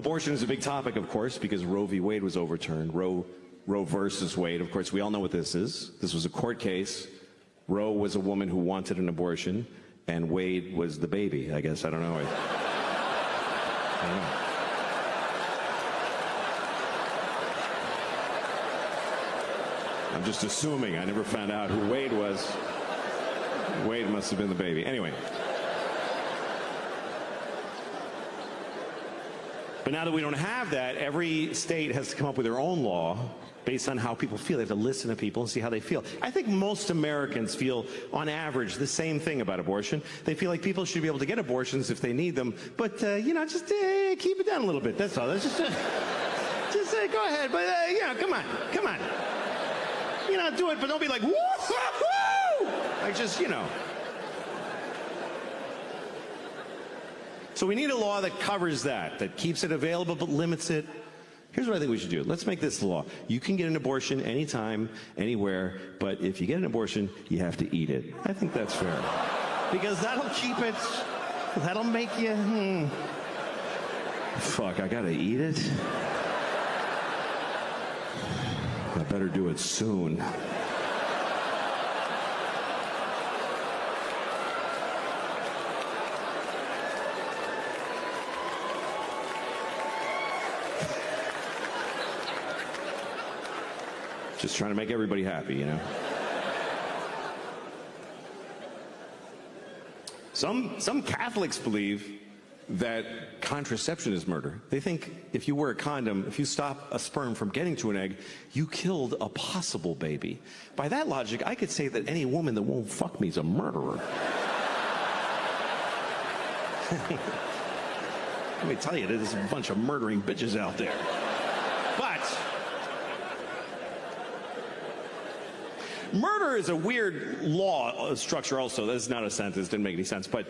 Abortion is a big topic, of course, because Roe v. Wade was overturned. Roe versus Wade. Of course, we all know what this is. This was a court case. Roe was a woman who wanted an abortion, and Wade was the baby, I guess. I don't know. I don't know. I'm just assuming. I never found out who Wade was. Wade must have been the baby. Anyway. But now that we don't have that, every state has to come up with their own law based on how people feel. They have to listen to people and see how they feel. I think most Americans feel, on average, the same thing about abortion. They feel like people should be able to get abortions if they need them, but, just keep it down a little bit. That's all. That's just go ahead, but, come on. Do it, but don't be like, woo-hoo-hoo! Like, So we need a law that covers that keeps it available but limits it. Here's what I think we should do. Let's make this the law. You can get an abortion anytime, anywhere, but if you get an abortion, you have to eat it. I think that's fair. Because that'll keep it, that'll make you, fuck, I gotta eat it? I better do it soon. Just trying to make everybody happy, Some Catholics believe that contraception is murder. They think if you wear a condom, if you stop a sperm from getting to an egg, you killed a possible baby. By that logic, I could say that any woman that won't fuck me is a murderer. Let me tell you, there's a bunch of murdering bitches out there. But murder is a weird law structure also. That's not a sentence, didn't make any sense, but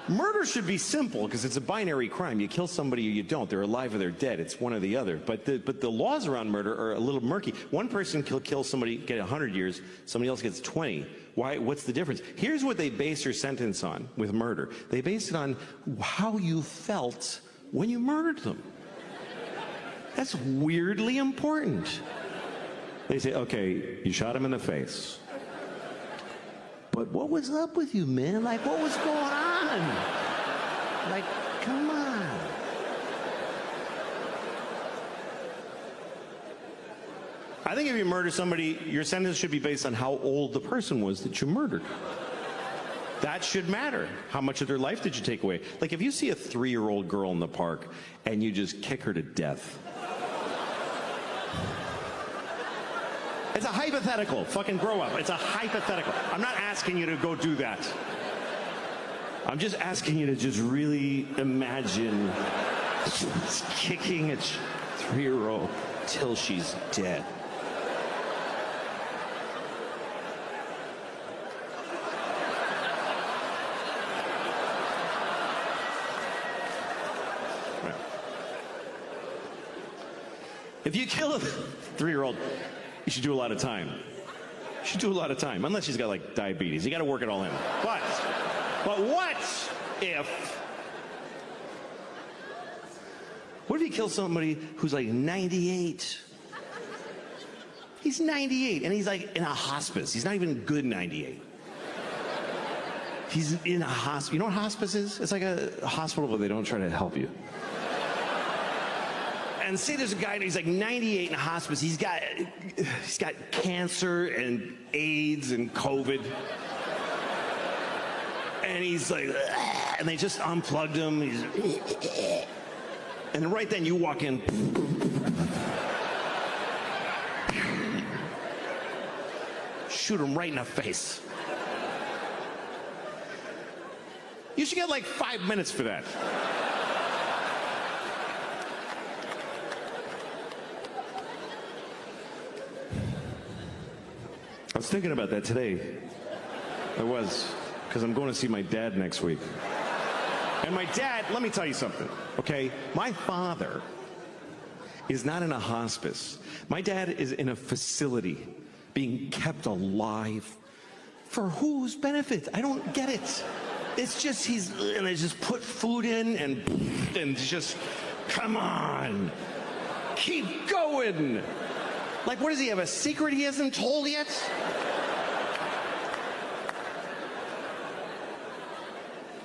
murder should be simple because it's a binary crime. You kill somebody or you don't. They're alive or they're dead. It's one or the other. But the laws around murder are a little murky. One person can kill somebody, get 100 years. Somebody else gets 20. Why? What's the difference? Here's what they base your sentence on with murder. They base it on how you felt when you murdered them. That's weirdly important. They say, okay, you shot him in the face. But what was up with you, man? Like, what was going on? Like, come on. I think if you murder somebody, your sentence should be based on how old the person was that you murdered. That should matter. How much of their life did you take away? Like, if you see a 3-year-old girl in the park and you just kick her to death. It's a hypothetical. Fucking grow up. It's a hypothetical. I'm not asking you to go do that. I'm just asking you to just really imagine kicking a 3-year-old till she's dead. Right. If you kill a 3-year-old, you should do a lot of time. You should do a lot of time, unless she's got like diabetes. You got to work it all in. But what if you kill somebody who's like 98? He's 98 and he's like in a hospice. He's not even good 98. He's in a hospice. You know what hospice is? It's like a hospital where they don't try to help you. And say there's a guy, he's like 98 in a hospice. He's got cancer and AIDS and COVID. And he's like, and they just unplugged him. And right then you walk in. Shoot him right in the face. You should get like 5 minutes for that. I was thinking about that today. I was, because I'm going to see my dad next week. And my dad, let me tell you something, okay? My father is not in a hospice. My dad is in a facility being kept alive. For whose benefit? I don't get it. It's just and they just put food in and just Come on. Keep going. Like, what does he have, a secret he hasn't told yet?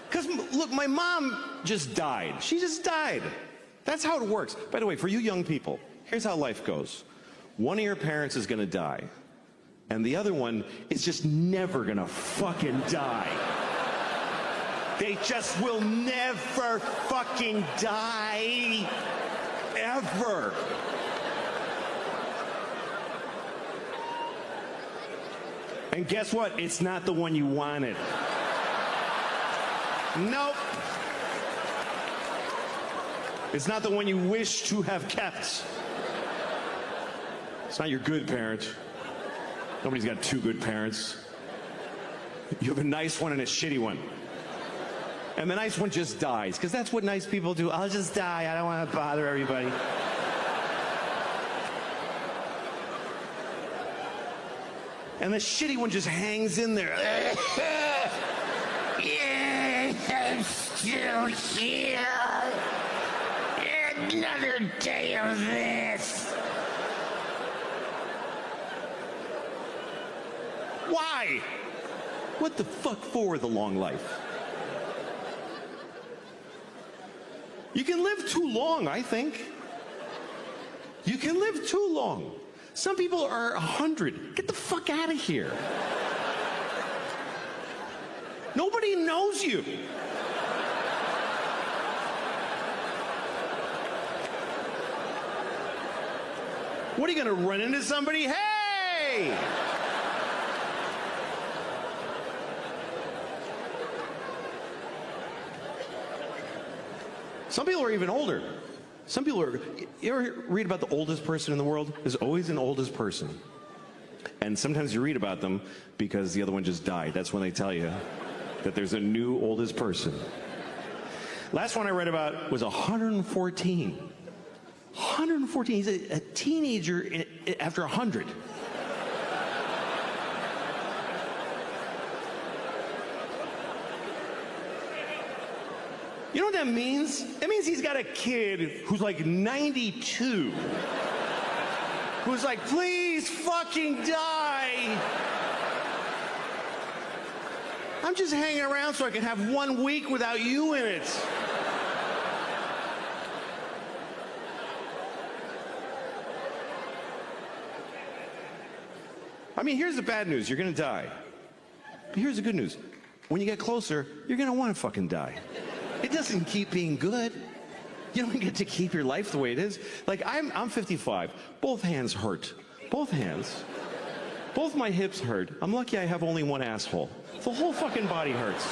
Because, look, my mom just died. She just died. That's how it works. By the way, for you young people, here's how life goes. One of your parents is going to die, and the other one is just never going to fucking die. They just will never fucking die. Ever. And guess what? It's not the one you wanted. Nope. It's not the one you wish to have kept. It's not your good parent. Nobody's got two good parents. You have a nice one and a shitty one. And the nice one just dies, because that's what nice people do. I'll just die. I don't want to bother everybody. And the shitty one just hangs in there. Yeah, I'm still here. Another day of this. Why? What the fuck for the long life? You can live too long, I think. You can live too long. Some people are 100. Get the fuck out of here. Nobody knows you. What, are you going to run into somebody? Hey! Some people are even older. Some people are, you ever read about the oldest person in the world? There's always an oldest person. And sometimes you read about them because the other one just died. That's when they tell you that there's a new oldest person. Last one I read about was 114. 114, he's a teenager after 100. You know what that means? It means he's got a kid who's like 92. Who's like, please fucking die. I'm just hanging around so I can have 1 week without you in it. I mean, here's the bad news. You're going to die. But here's the good news. When you get closer, you're going to want to fucking die. It doesn't keep being good. You don't get to keep your life the way it is. Like, I'm 55. Both hands hurt. Both hands. Both my hips hurt. I'm lucky I have only one asshole. The whole fucking body hurts.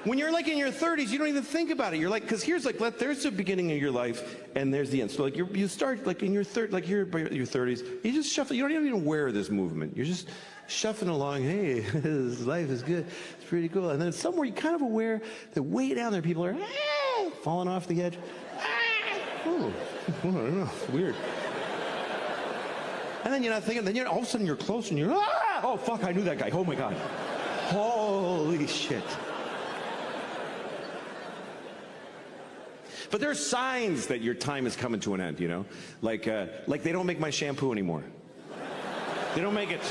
When you're like in your 30s, you don't even think about it. You're like, because here's like, there's the beginning of your life, and there's the end. So like, you start like in your like you're your 30s. You just shuffle. You don't even aware of this movement. You're just shuffling along. Hey, this life is good. It's pretty cool. And then somewhere you're kind of aware that way down there, people are falling off the edge. Oh, I don't know. It's weird. And then you're not thinking. Then all of a sudden you're close, and you're oh fuck, I knew that guy. Oh my god. Holy shit. But there are signs that your time is coming to an end, you know? Like they don't make my shampoo anymore. They don't make it.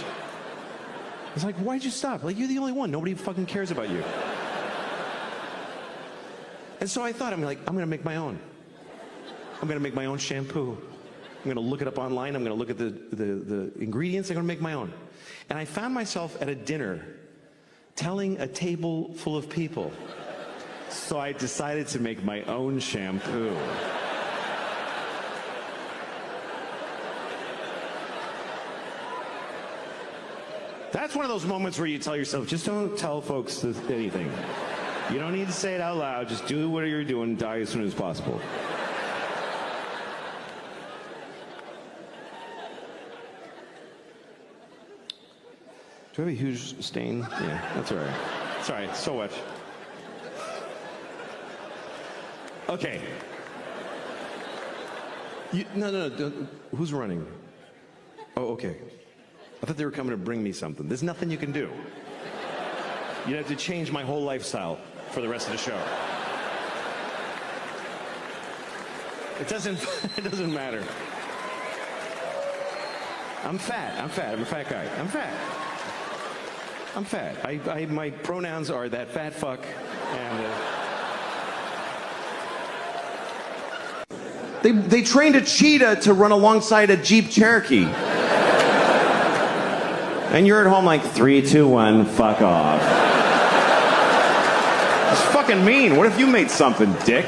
It's like, why'd you stop? Like, you're the only one. Nobody fucking cares about you. And so I thought, I'm going to make my own. I'm going to make my own shampoo. I'm going to look it up online. I'm going to look at the ingredients. I'm going to make my own. And I found myself at a dinner telling a table full of people. So I decided to make my own shampoo. That's one of those moments where you tell yourself, just don't tell folks anything. You don't need to say it out loud. Just do what you're doing and die as soon as possible. Do I have a huge stain? Yeah, that's all right. It's all right. So what? Okay. No. Who's running? Oh, okay. I thought they were coming to bring me something. There's nothing you can do. You'd have to change my whole lifestyle for the rest of the show. It doesn't matter. I'm fat. I'm a fat guy. I'm fat. My pronouns are that fat fuck. And they trained a cheetah to run alongside a Jeep Cherokee. And you're at home like 3, 2, 1, fuck off. It's fucking mean. What if you made something, dick?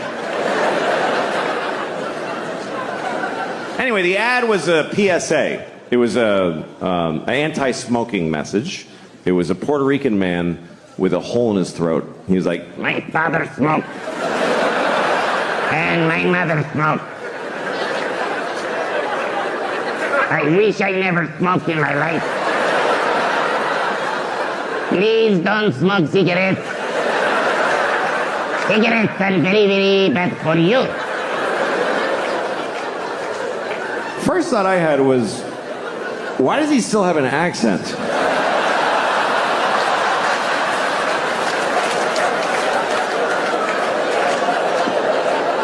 Anyway, the ad was a PSA. It was an anti-smoking message. It was a Puerto Rican man with a hole in his throat. He was like, my father smoked. And my mother smoked. I wish I never smoked in my life. Please don't smoke cigarettes. Cigarettes are very, very bad for you. First thought I had was, why does he still have an accent?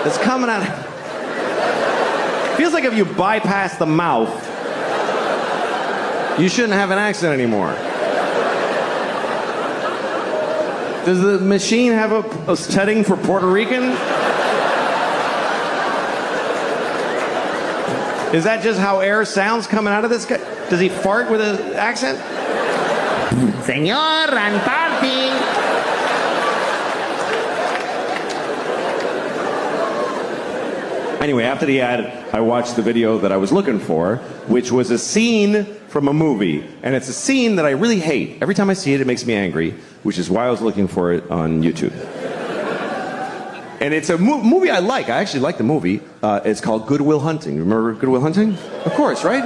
It's coming out. Feels like if you bypass the mouth, you shouldn't have an accent anymore. Does the machine have a setting for Puerto Rican? Is that just how air sounds coming out of this guy? Does he fart with an accent? Señor, I'm farting. Anyway, after the ad, I watched the video that I was looking for, which was a scene from a movie. And it's a scene that I really hate. Every time I see it, it makes me angry, which is why I was looking for it on YouTube. And it's a movie I like. I actually like the movie. It's called Good Will Hunting. Remember Good Will Hunting? Of course, right?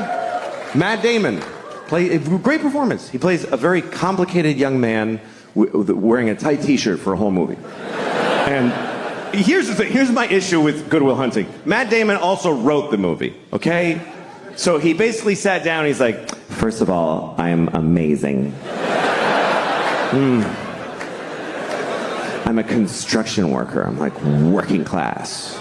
Matt Damon. Great performance. He plays a very complicated young man wearing a tight t-shirt for a whole movie. And here's the thing. Here's my issue with Good Will Hunting. Matt Damon also wrote the movie, okay? So he basically sat down and he's like, first of all, I am amazing. I'm a construction worker. I'm like working class.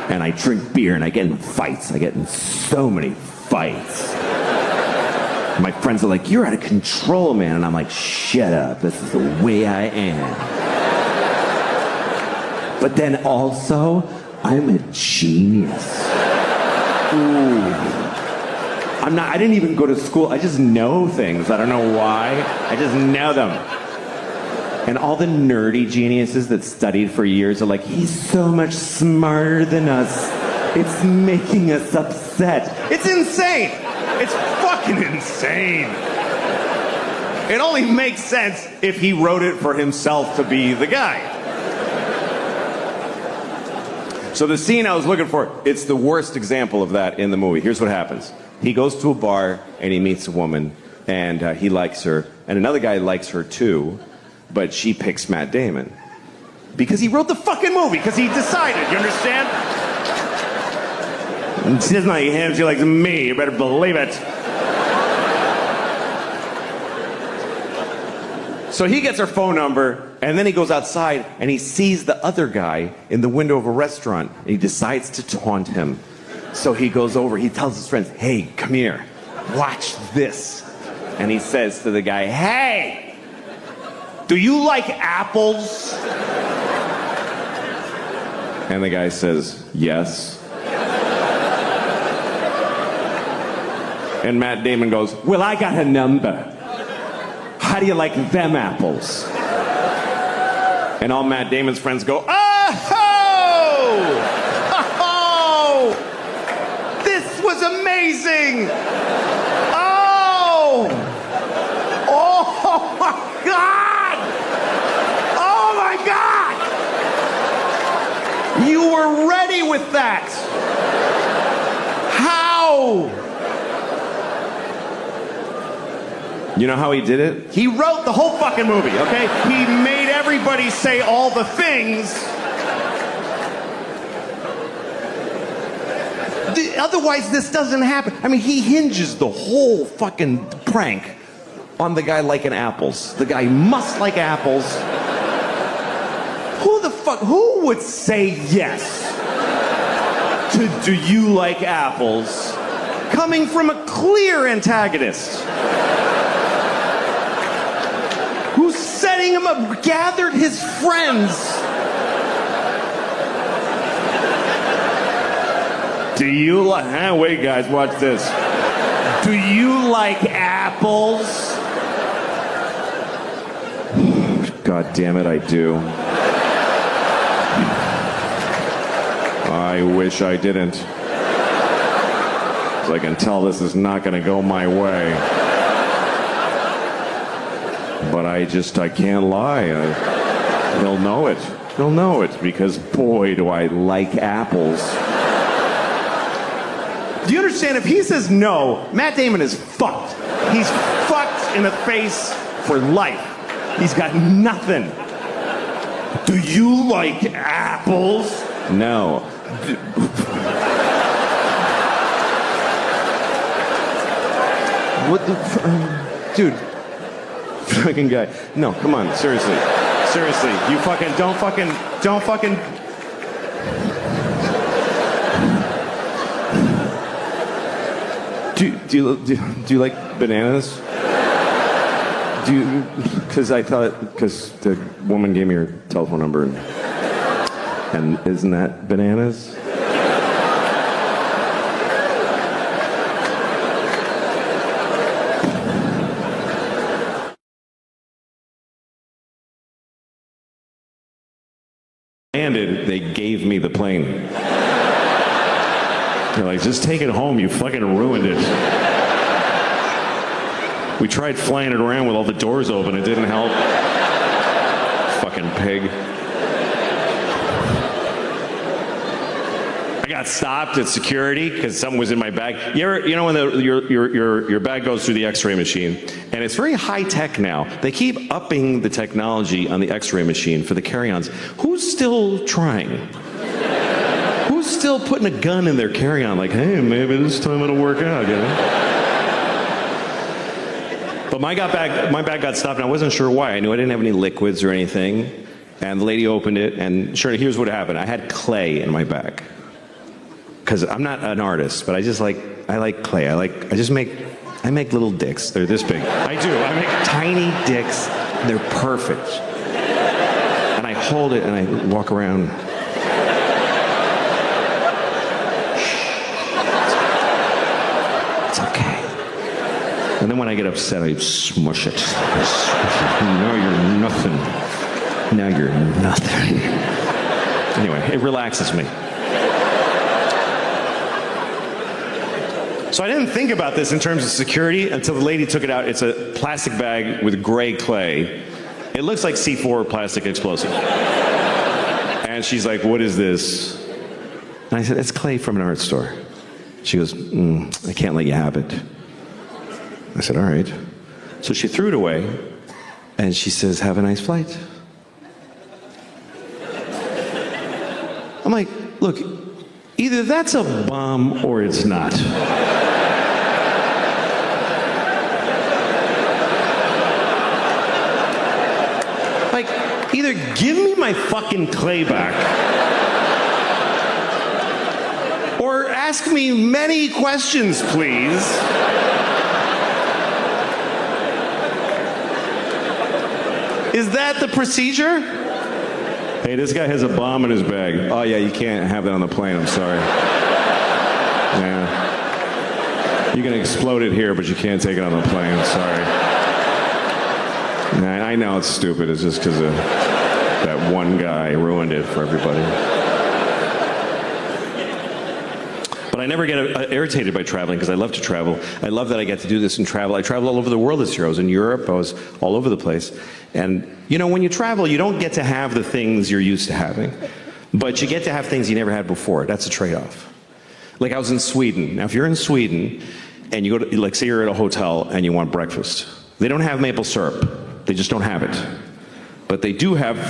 And I drink beer and I get in fights. I get in so many fights. My friends are like, you're out of control, man. And I'm like, shut up. This is the way I am. But then also, I'm a genius. Ooh. I didn't even go to school. I just know things. I don't know why. I just know them. And all the nerdy geniuses that studied for years are like, he's so much smarter than us. It's making us upset. It's insane. It's fucking insane. It only makes sense if he wrote it for himself to be the guy. So the scene I was looking for, it's the worst example of that in the movie. Here's what happens. He goes to a bar and he meets a woman and he likes her. And another guy likes her too. But she picks Matt Damon. Because he wrote the fucking movie, because he decided, you understand? And she doesn't like him, she likes me, you better believe it. So he gets her phone number, and then he goes outside, and he sees the other guy in the window of a restaurant, and he decides to taunt him. So he goes over, he tells his friends, hey, come here, watch this. And he says to the guy, hey! Do you like apples? And the guy says, yes. And Matt Damon goes, well, I got a number. How do you like them apples? And all Matt Damon's friends go, oh! Oh! This was amazing! Oh! Oh my God! You were ready with that. How? You know how he did it? He wrote the whole fucking movie, okay? He made everybody say all the things. Otherwise, this doesn't happen. I mean, he hinges the whole fucking prank on the guy liking apples. The guy must like apples. Who would say yes Do you like apples? Coming from a clear antagonist. Who's setting him up, gathered his friends. Do you like, wait guys, watch this. Do you like apples? God damn it, I do. I wish I didn't. So I can tell this is not gonna go my way. But I can't lie. He'll know it. He'll know it because boy, do I like apples. Do you understand? If he says no, Matt Damon is fucked. He's fucked in the face for life. He's got nothing. Do you like apples? No. What the... dude. Fucking guy. No, come on. Seriously. Seriously. You fucking... Don't fucking... Do you like bananas? Because the woman gave me her telephone number and isn't that bananas? Landed, they gave me the plane. They're like, just take it home, you fucking ruined it. We tried flying it around with all the doors open, it didn't help. Fucking pig. I got stopped at security because something was in my bag. You know when your bag goes through the x-ray machine, and it's very high tech now. They keep upping the technology on the x-ray machine for the carry-ons. Who's still trying? Who's still putting a gun in their carry-on like, hey, maybe this time it'll work out, you know? But my bag got stopped, and I wasn't sure why. I knew I didn't have any liquids or anything. And the lady opened it, and sure, here's what happened. I had clay in my bag. Because I'm not an artist, but I like clay. I make little dicks. They're this big. I do. I make tiny dicks. They're perfect. And I hold it, and I walk around. It's okay. And then when I get upset, I smush it. Now you're nothing. Now you're nothing. Anyway, it relaxes me. So I didn't think about this in terms of security until the lady took it out. It's a plastic bag with gray clay. It looks like C4 plastic explosive. And she's like, what is this? And I said, it's clay from an art store. She goes, I can't let you have it. I said, all right. So she threw it away, and she says, have a nice flight. I'm like, look, either that's a bomb or it's not. Like, either give me my fucking clay back, or ask me many questions, please. Is that the procedure? Hey, this guy has a bomb in his bag. Oh yeah, you can't have that on the plane, I'm sorry. Yeah. You can explode it here, but you can't take it on the plane, I'm sorry. I know it's stupid, it's just because that one guy ruined it for everybody. But I never get irritated by traveling because I love to travel. I love that I get to do this and travel. I travel all over the world this year. I was in Europe, I was all over the place. And you know, when you travel, you don't get to have the things you're used to having, but you get to have things you never had before. That's a trade-off. Like I was in Sweden. Now, if you're in Sweden and you go to, like say you're at a hotel and you want breakfast, they don't have maple syrup. They just don't have it. But they do have do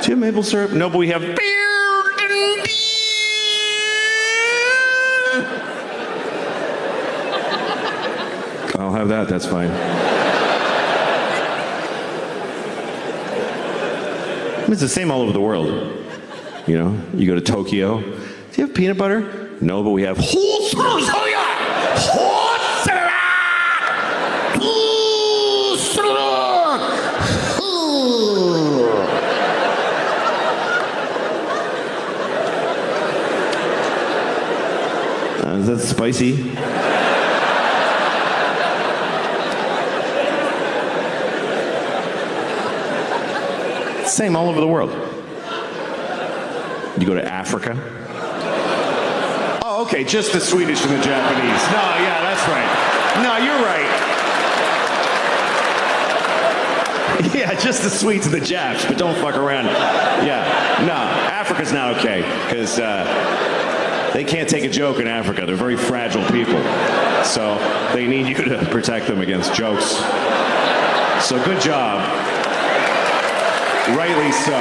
you have maple syrup? No, but we have I'll have that, that's fine. It's the same all over the world. You know, you go to Tokyo. Do you have peanut butter? No, but we have. Is that spicy? Same all over the world. You go to Africa. Oh, okay, just the Swedish and the Japanese. No, yeah, that's right. No, you're right. Yeah, just the Swedes and the Japs, but don't fuck around. Yeah, no, Africa's not okay, because they can't take a joke in Africa. They're very fragile people. So they need you to protect them against jokes. So good job. Rightly so.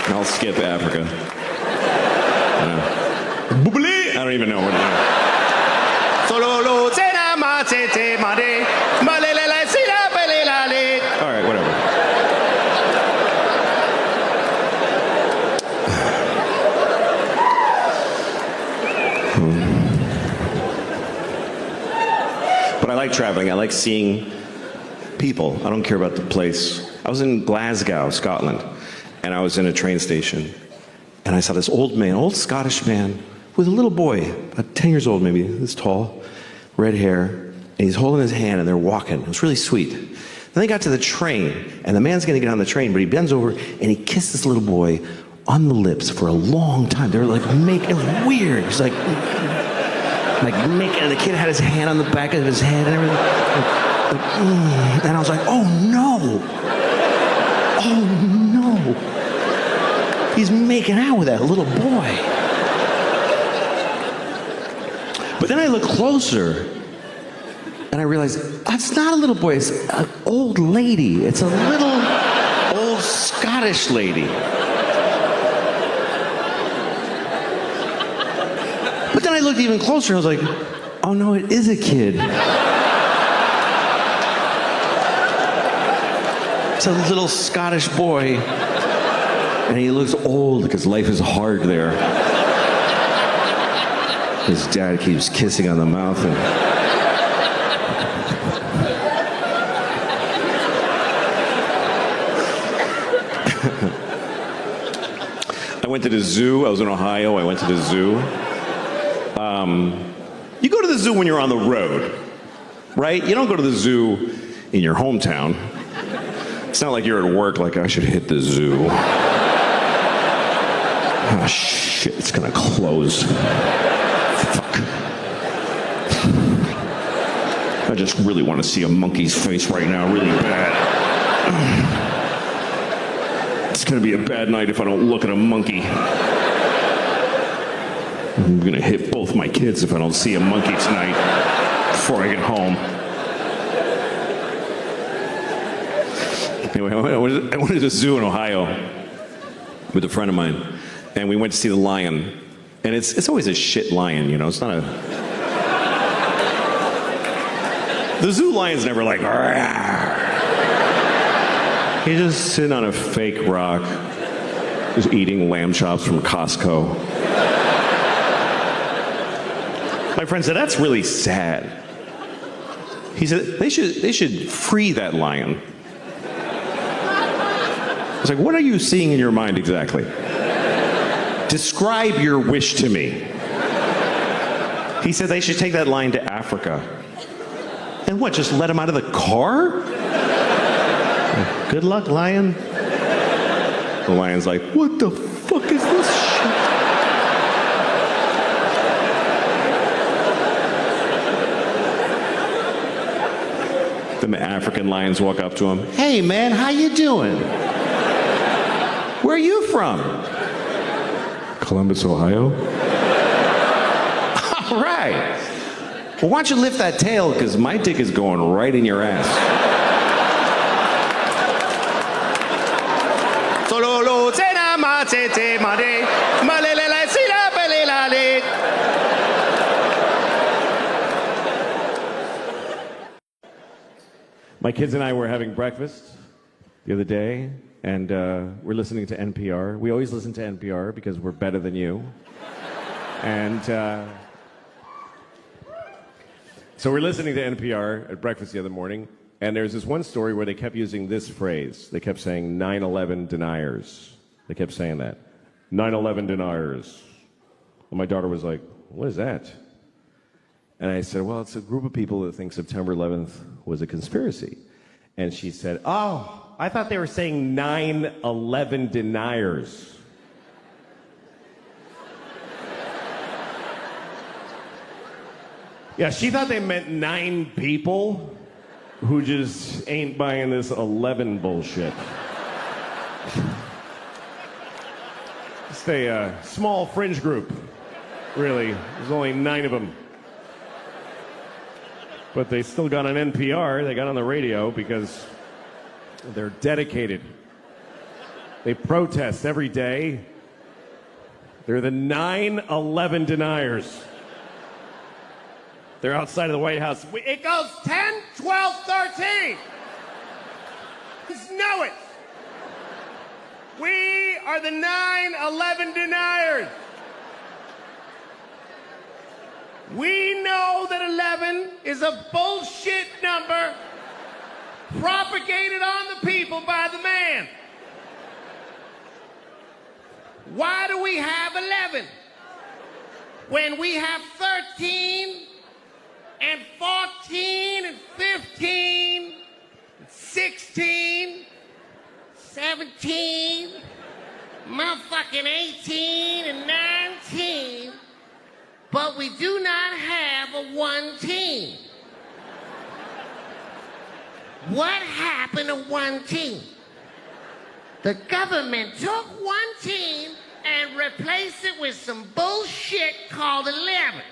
I'll skip Africa. I don't even know what it is. All right, whatever. But I like traveling. I like seeing people. I don't care about the place. I was in Glasgow, Scotland, and I was in a train station, and I saw this old man, old Scottish man, with a little boy, about 10 years old maybe, this tall, red hair, and he's holding his hand, and they're walking. It was really sweet. Then they got to the train, and the man's gonna get on the train, but he bends over, and he kissed this little boy on the lips for a long time. They were like making, it was weird. It was like making, and the kid had his hand on the back of his head and everything. And I was like, oh no. Oh no. He's making out with that little boy. But then I look closer and I realize that's not a little boy, it's an old lady. It's a little old Scottish lady. But then I looked even closer and I was like, oh no, it is a kid. It's a little Scottish boy, and he looks old because life is hard there. His dad keeps kissing on the mouth. And I went to the zoo. I was in Ohio. I went to the zoo. You go to the zoo when you're on the road, right? You don't go to the zoo in your hometown. It's not like you're at work like, I should hit the zoo. Oh shit, it's gonna close. Fuck. I just really want to see a monkey's face right now, really bad. It's gonna be a bad night if I don't look at a monkey. I'm gonna hit both my kids if I don't see a monkey tonight before I get home. Anyway, I went to the zoo in Ohio with a friend of mine, and we went to see the lion. And it's always a shit lion, you know. It's not a. The zoo lion's never like. He's just sitting on a fake rock, just eating lamb chops from Costco. My friend said, "That's really sad." He said, "They should free that lion." I was like, what are you seeing in your mind exactly? Describe your wish to me. He said they should take that lion to Africa. And what, just let him out of the car? Good luck, lion. The lion's like, what the fuck is this shit? Then the African lions walk up to him. Hey man, how you doing? Where are you from? Columbus, Ohio. All right. Well, why don't you lift that tail, because my dick is going right in your ass. My kids and I were having breakfast the other day, and we're listening to NPR. We always listen to NPR because we're better than you. And so we're listening to NPR at breakfast the other morning, and there's this one story where they kept using this phrase. They kept saying 9/11 deniers. They kept saying that. 9/11 deniers. And my daughter was like, what is that? And I said, well, it's a group of people that think September 11th was a conspiracy. And she said, oh, I thought they were saying 9/11 deniers. Yeah, she thought they meant 9 people who just ain't buying this 11 bullshit. Just a small fringe group, really. There's only 9 of them. But they still got on NPR, they got on the radio because they're dedicated. They protest every day. They're the 9/11 deniers. They're outside of the White House. It goes 10, 12, 13. Just know it. We are the 9/11 deniers. We know that 11 is a bullshit number propagated on the people by the man. Why do we have 11 when we have 13 and 14 and 15 and 16, 17, motherfucking 18 and 19, but we do not have a 1 team? What happened to 1 team? The government took 1 team and replaced it with some bullshit called 11.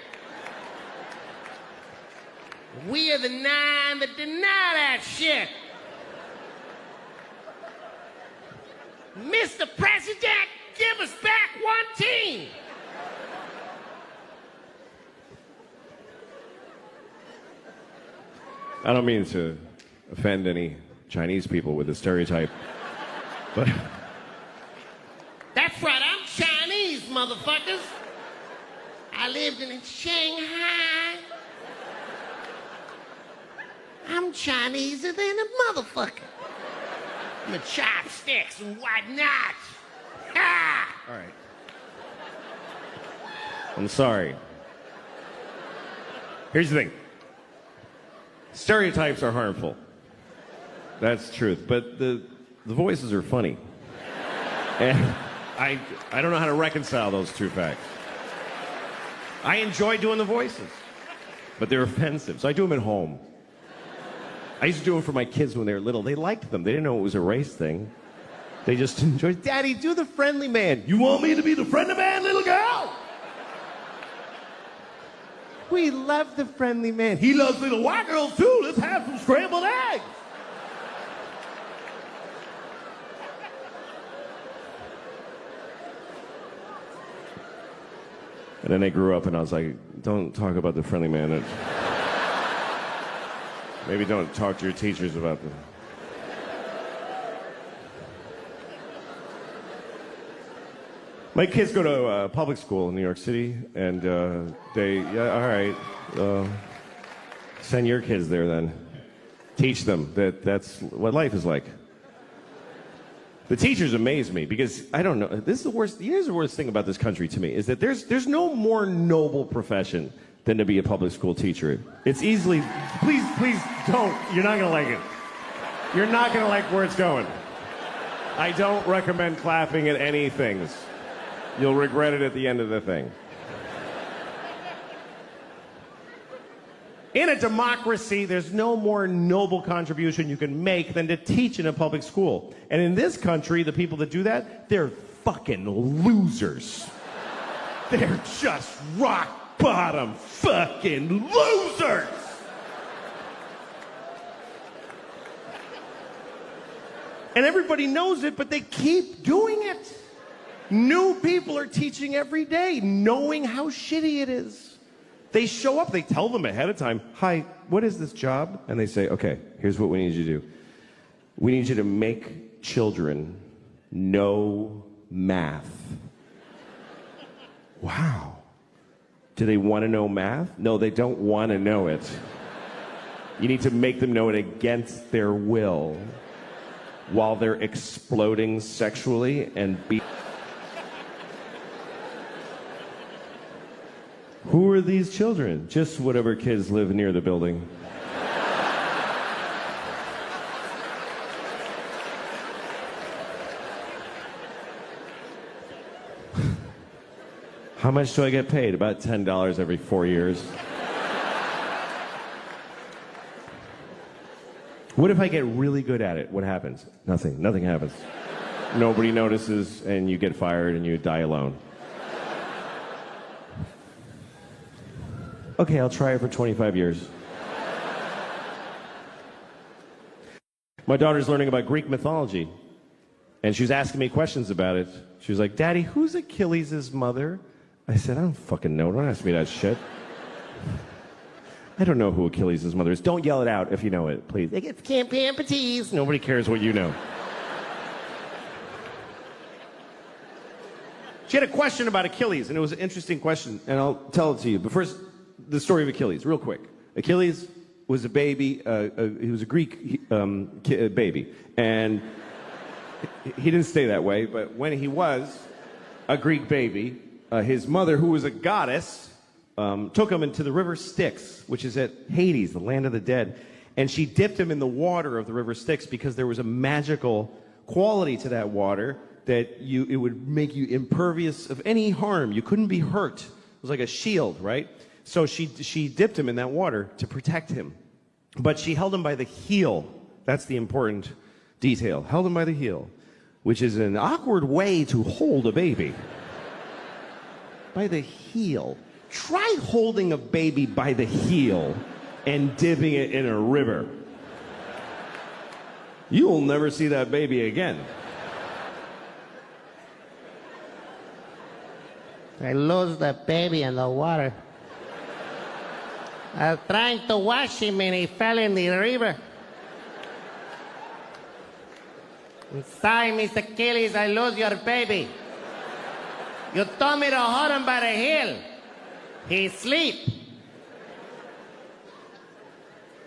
We are the 9 that deny that shit. Mr. President, give us back 1 team. I don't mean to offend any Chinese people with the stereotype, but... That's right, I'm Chinese, motherfuckers. I lived in Shanghai. I'm Chineser than a motherfucker. My chopsticks and whatnot. Ha! All right. I'm sorry. Here's the thing. Stereotypes are harmful. That's the truth. But the voices are funny. And I don't know how to reconcile those two facts. I enjoy doing the voices, but they're offensive, so I do them at home. I used to do them for my kids when they were little. They liked them. They didn't know it was a race thing. They just enjoyed, Daddy, do the friendly man. You want me to be the friendly man, little girl? We love the friendly man. He loves little white girls, too. Let's have some scrambled eggs. And then they grew up, and I was like, don't talk about the friendly man. Maybe don't talk to your teachers about them. My kids go to public school in New York City, and send your kids there then. Teach them that's what life is like. The teachers amaze me because I don't know. This is the worst. Here's the worst thing about this country to me is that there's no more noble profession than to be a public school teacher. It's easily. Please don't. You're not gonna like it. You're not gonna like where it's going. I don't recommend clapping at any things. You'll regret it at the end of the thing. In a democracy, there's no more noble contribution you can make than to teach in a public school. And in this country, the people that do that, they're fucking losers. They're just rock bottom fucking losers. And everybody knows it, but they keep doing it. New people are teaching every day, knowing how shitty it is. They show up, they tell them ahead of time, hi, what is this job? And they say, okay, here's what we need you to do. We need you to make children know math. Wow. Do they want to know math? No, they don't want to know it. You need to make them know it against their will while they're exploding sexually and Who are these children? Just whatever kids live near the building. How much do I get paid? About $10 every 4 years. What if I get really good at it? What happens? Nothing. Nothing happens. Nobody notices, and you get fired, and you die alone. Okay, I'll try it for 25 years. My daughter's learning about Greek mythology, and she was asking me questions about it. She was like, Daddy, who's Achilles' mother? I said, I don't fucking know. Don't ask me that shit. I don't know who Achilles' mother is. Don't yell it out if you know it, please. It's Camp Amputees. Nobody cares what you know. She had a question about Achilles, and it was an interesting question, and I'll tell it to you. But first, the story of Achilles, real quick. Achilles was a baby. He was a Greek baby, and he didn't stay that way. But when he was a Greek baby, his mother, who was a goddess, took him into the river Styx, which is at Hades, the land of the dead, and she dipped him in the water of the river Styx because there was a magical quality to that water that it would make you impervious of any harm. You couldn't be hurt. It was like a shield, right? So she dipped him in that water to protect him. But she held him by the heel. That's the important detail. Held him by the heel, which is an awkward way to hold a baby. By the heel. Try holding a baby by the heel and dipping it in a river. You'll never see that baby again. I lost the baby in the water. I was trying to wash him and he fell in the river. I'm sorry, Mr. Achilles, I lost your baby. You told me to hold him by the heel. He's asleep.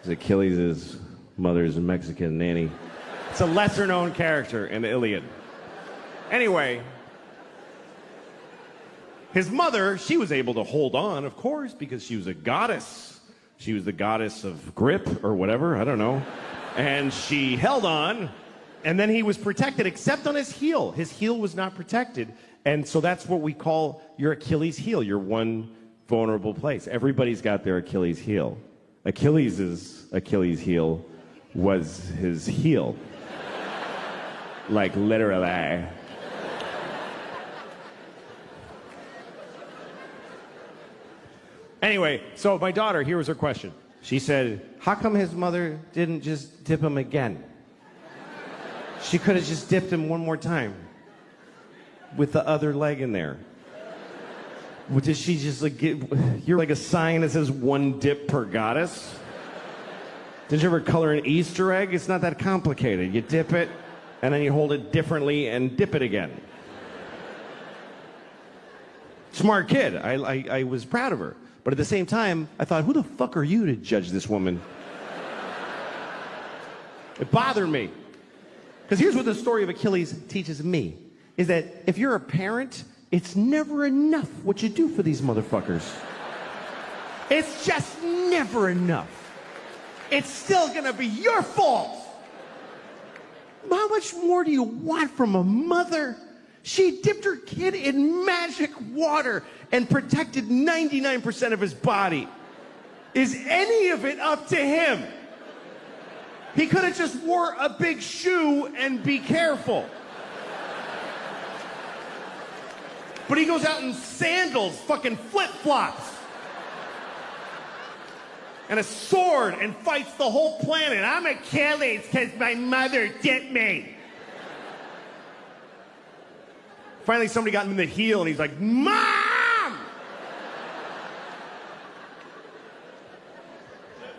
Achilles' mother's a Mexican nanny. It's a lesser-known character in the Iliad. Anyway, his mother, she was able to hold on, of course, because she was a goddess. She was the goddess of grip or whatever, I don't know. And she held on, and then he was protected, except on his heel. His heel was not protected, and so that's what we call your Achilles heel, your one vulnerable place. Everybody's got their Achilles heel. Achilles' Achilles heel was his heel. Like literally. Anyway, so my daughter, here was her question. She said, how come his mother didn't just dip him again? She could have just dipped him one more time with the other leg in there. Did she just like you're like a sign that says one dip per goddess? Did you ever color an Easter egg? It's not that complicated. You dip it, and then you hold it differently and dip it again. Smart kid. I was proud of her. But at the same time, I thought, who the fuck are you to judge this woman? It bothered me. Because here's what the story of Achilles teaches me, is that if you're a parent, it's never enough what you do for these motherfuckers. It's just never enough. It's still gonna be your fault. How much more do you want from a mother? She dipped her kid in magic water and protected 99% of his body. Is any of it up to him? He could have just wore a big shoe and be careful. But he goes out in sandals, fucking flip-flops, and a sword and fights the whole planet. I'm Achilles because my mother dipped me. Finally, somebody got him in the heel, and he's like, Mom!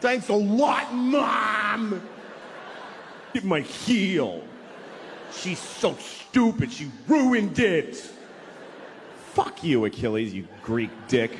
Thanks a lot, Mom. Get my heel. She's so stupid, she ruined it. Fuck you, Achilles, you Greek dick.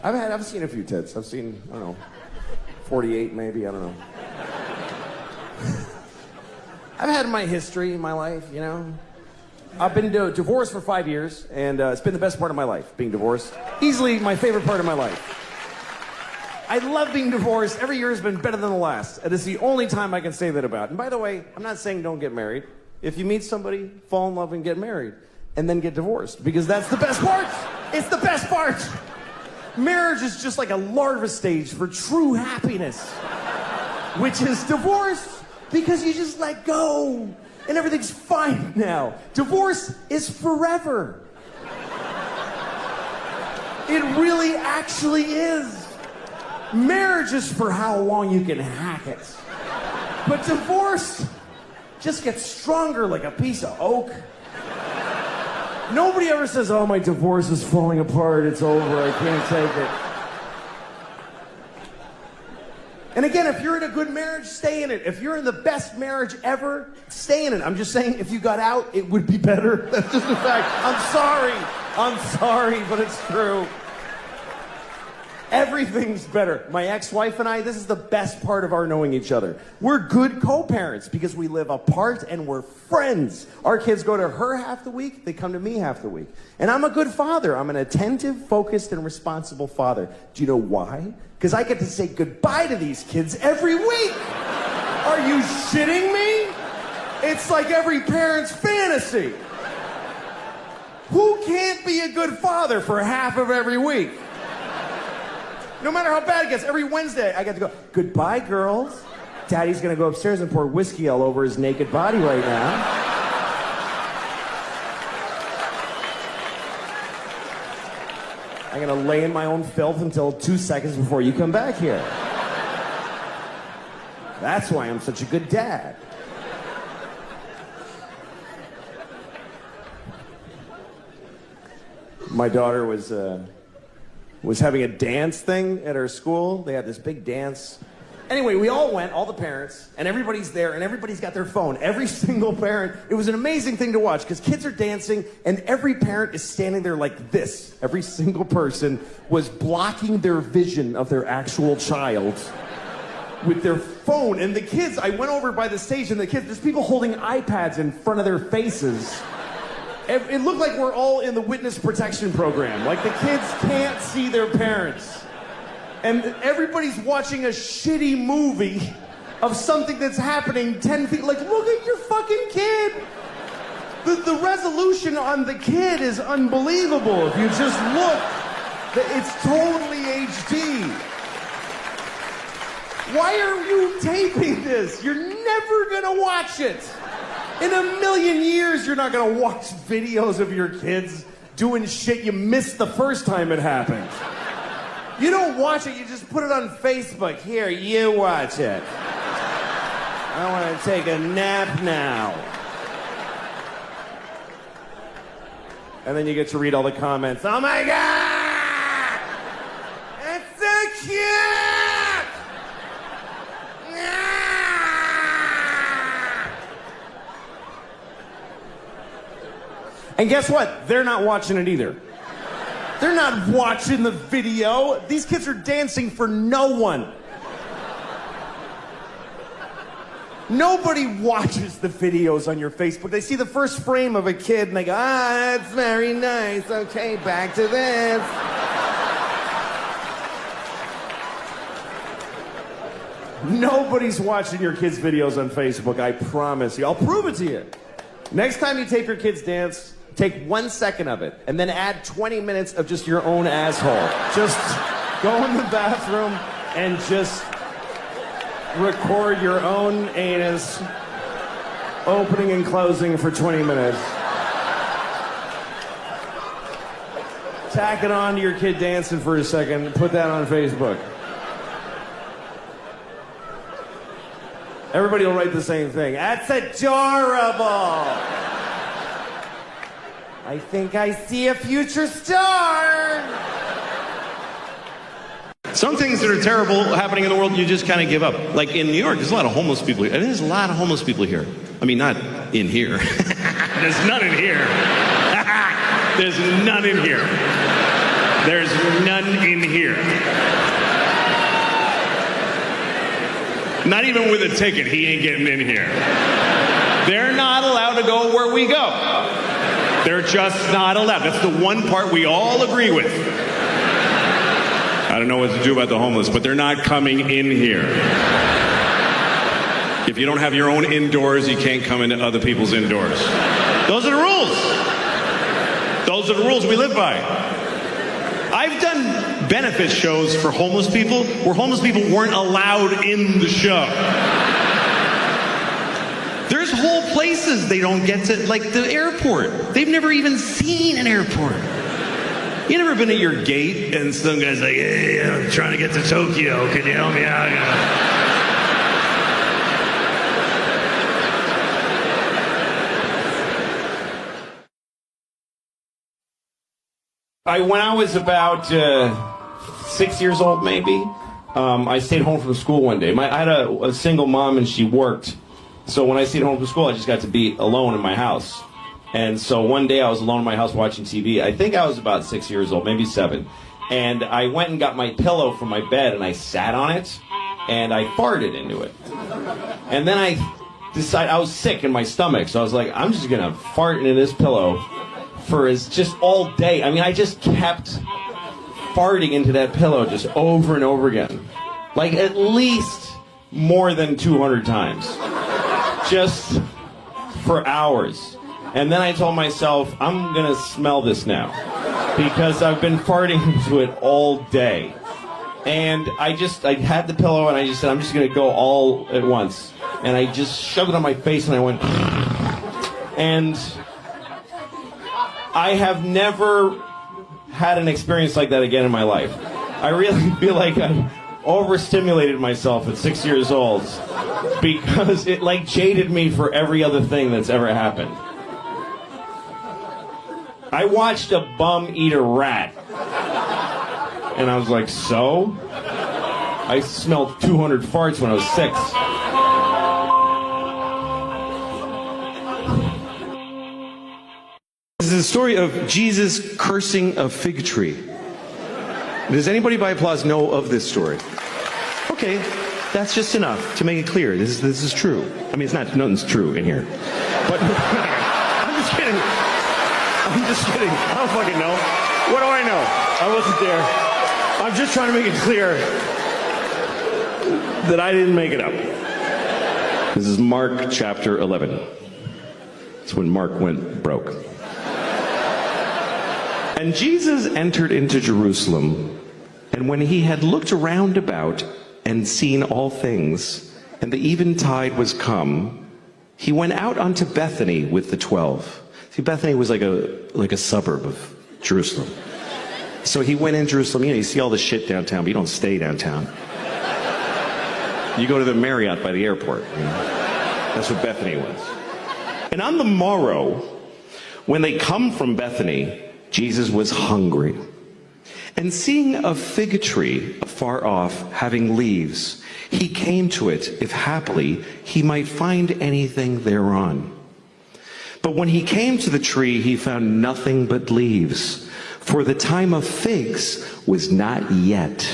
I've seen a few tits. I've seen, I don't know, 48 maybe, I don't know. I've had my history in my life, you know. I've been divorced for 5 years, and it's been the best part of my life, being divorced. Easily my favorite part of my life. I love being divorced. Every year has been better than the last. And it's the only time I can say that about. And by the way, I'm not saying don't get married. If you meet somebody, fall in love and get married, and then get divorced, because that's the best part. It's the best part. Marriage is just like a larva stage for true happiness, which is divorce, because you just let go and everything's fine now. Divorce is forever. It really actually is. Marriage is for how long you can hack it. But divorce just gets stronger like a piece of oak. Nobody ever says, oh, my divorce is falling apart, it's over, I can't take it. And again, if you're in a good marriage, stay in it. If you're in the best marriage ever, stay in it. I'm just saying, if you got out, it would be better. That's just a fact. I'm sorry, but it's true. Everything's better. My ex-wife and I, this is the best part of our knowing each other. We're good co-parents because we live apart and we're friends. Our kids go to her half the week, they come to me half the week. And I'm a good father. I'm an attentive, focused, and responsible father. Do you know why? Because I get to say goodbye to these kids every week. Are you shitting me? It's like every parent's fantasy. Who can't be a good father for half of every week? No matter how bad it gets, every Wednesday I get to go, goodbye, girls. Daddy's gonna go upstairs and pour whiskey all over his naked body right now. I'm gonna lay in my own filth until 2 seconds before you come back here. That's why I'm such a good dad. My daughter was having a dance thing at her school. They had this big dance. Anyway, we all went, all the parents, and everybody's there, and everybody's got their phone. Every single parent. It was an amazing thing to watch, because kids are dancing, and every parent is standing there like this. Every single person was blocking their vision of their actual child with their phone. And the kids, I went over by the stage, and the kids, there's people holding iPads in front of their faces. It looked like we're all in the witness protection program. Like the kids can't see their parents. And everybody's watching a shitty movie of something that's happening 10 feet. Like, look at your fucking kid. The resolution on the kid is unbelievable. If you just look, it's totally HD. Why are you taping this? You're never gonna watch it. In a million years, you're not gonna watch videos of your kids doing shit you missed the first time it happened. You don't watch it, you just put it on Facebook. Here, you watch it. I wanna take a nap now. And then you get to read all the comments. Oh my God! It's so cute! And guess what? They're not watching it either. They're not watching the video. These kids are dancing for no one. Nobody watches the videos on your Facebook. They see the first frame of a kid and they go, ah, that's very nice. Okay, back to this. Nobody's watching your kids' videos on Facebook, I promise you. I'll prove it to you. Next time you tape your kids dance, take 1 second of it, and then add 20 minutes of just your own asshole. Just go in the bathroom and just record your own anus opening and closing for 20 minutes. Tack it on to your kid dancing for a second and put that on Facebook. Everybody will write the same thing. That's adorable. I think I see a future star. Some things that are terrible happening in the world, you just kind of give up. Like in New York, there's a lot of homeless people here. And there's a lot of homeless people here. I mean, not in here. There's none in here. There's none in here. There's none in here. Not even with a ticket, he ain't getting in here. They're not allowed to go where we go. They're just not allowed. That's the one part we all agree with. I don't know what to do about the homeless, but they're not coming in here. If you don't have your own indoors, you can't come into other people's indoors. Those are the rules. Those are the rules we live by. I've done benefit shows for homeless people where homeless people weren't allowed in the show. There's whole places they don't get to, like the airport. They've never even seen an airport. You never been at your gate and some guy's like, hey, I'm trying to get to Tokyo. Can you help me out? When I was about 6 years old, maybe, I stayed home from school one day. I had a single mom and she worked. So when I stayed home from school, I just got to be alone in my house. And so one day I was alone in my house watching TV. I think I was about 6 years old, maybe 7. And I went and got my pillow from my bed and I sat on it and I farted into it. And then I decided, I was sick in my stomach, so I was like, I'm just gonna fart into this pillow for just all day. I mean, I just kept farting into that pillow just over and over again. Like at least more than 200 times. Just for hours. And then I told myself, I'm gonna smell this now. Because I've been farting into it all day. And I had the pillow and I just said, I'm just gonna go all at once. And I just shoved it on my face and I went, and I have never had an experience like that again in my life. I really feel like I overstimulated myself at 6 years old because it like jaded me for every other thing that's ever happened. I watched a bum eat a rat. And I was like, so? I smelled 200 farts when I was 6. This is the story of Jesus cursing a fig tree. Does anybody by applause know of this story? Okay, that's just enough to make it clear. This is true. I mean, nothing's true in here. But I'm just kidding. I'm just kidding. I don't fucking know. What do I know? I wasn't there. I'm just trying to make it clear that I didn't make it up. This is Mark chapter 11. It's when Mark went broke. And Jesus entered into Jerusalem, and when he had looked round about and seen all things, and the eventide was come, he went out unto Bethany with the 12. See, Bethany was like a suburb of Jerusalem. So he went in Jerusalem. You know, you see all the shit downtown, but you don't stay downtown. You go to the Marriott by the airport. You know? That's what Bethany was. And on the morrow, when they come from Bethany, Jesus was hungry. And seeing a fig tree afar off, having leaves, he came to it, if haply he might find anything thereon. But when he came to the tree, he found nothing but leaves, for the time of figs was not yet.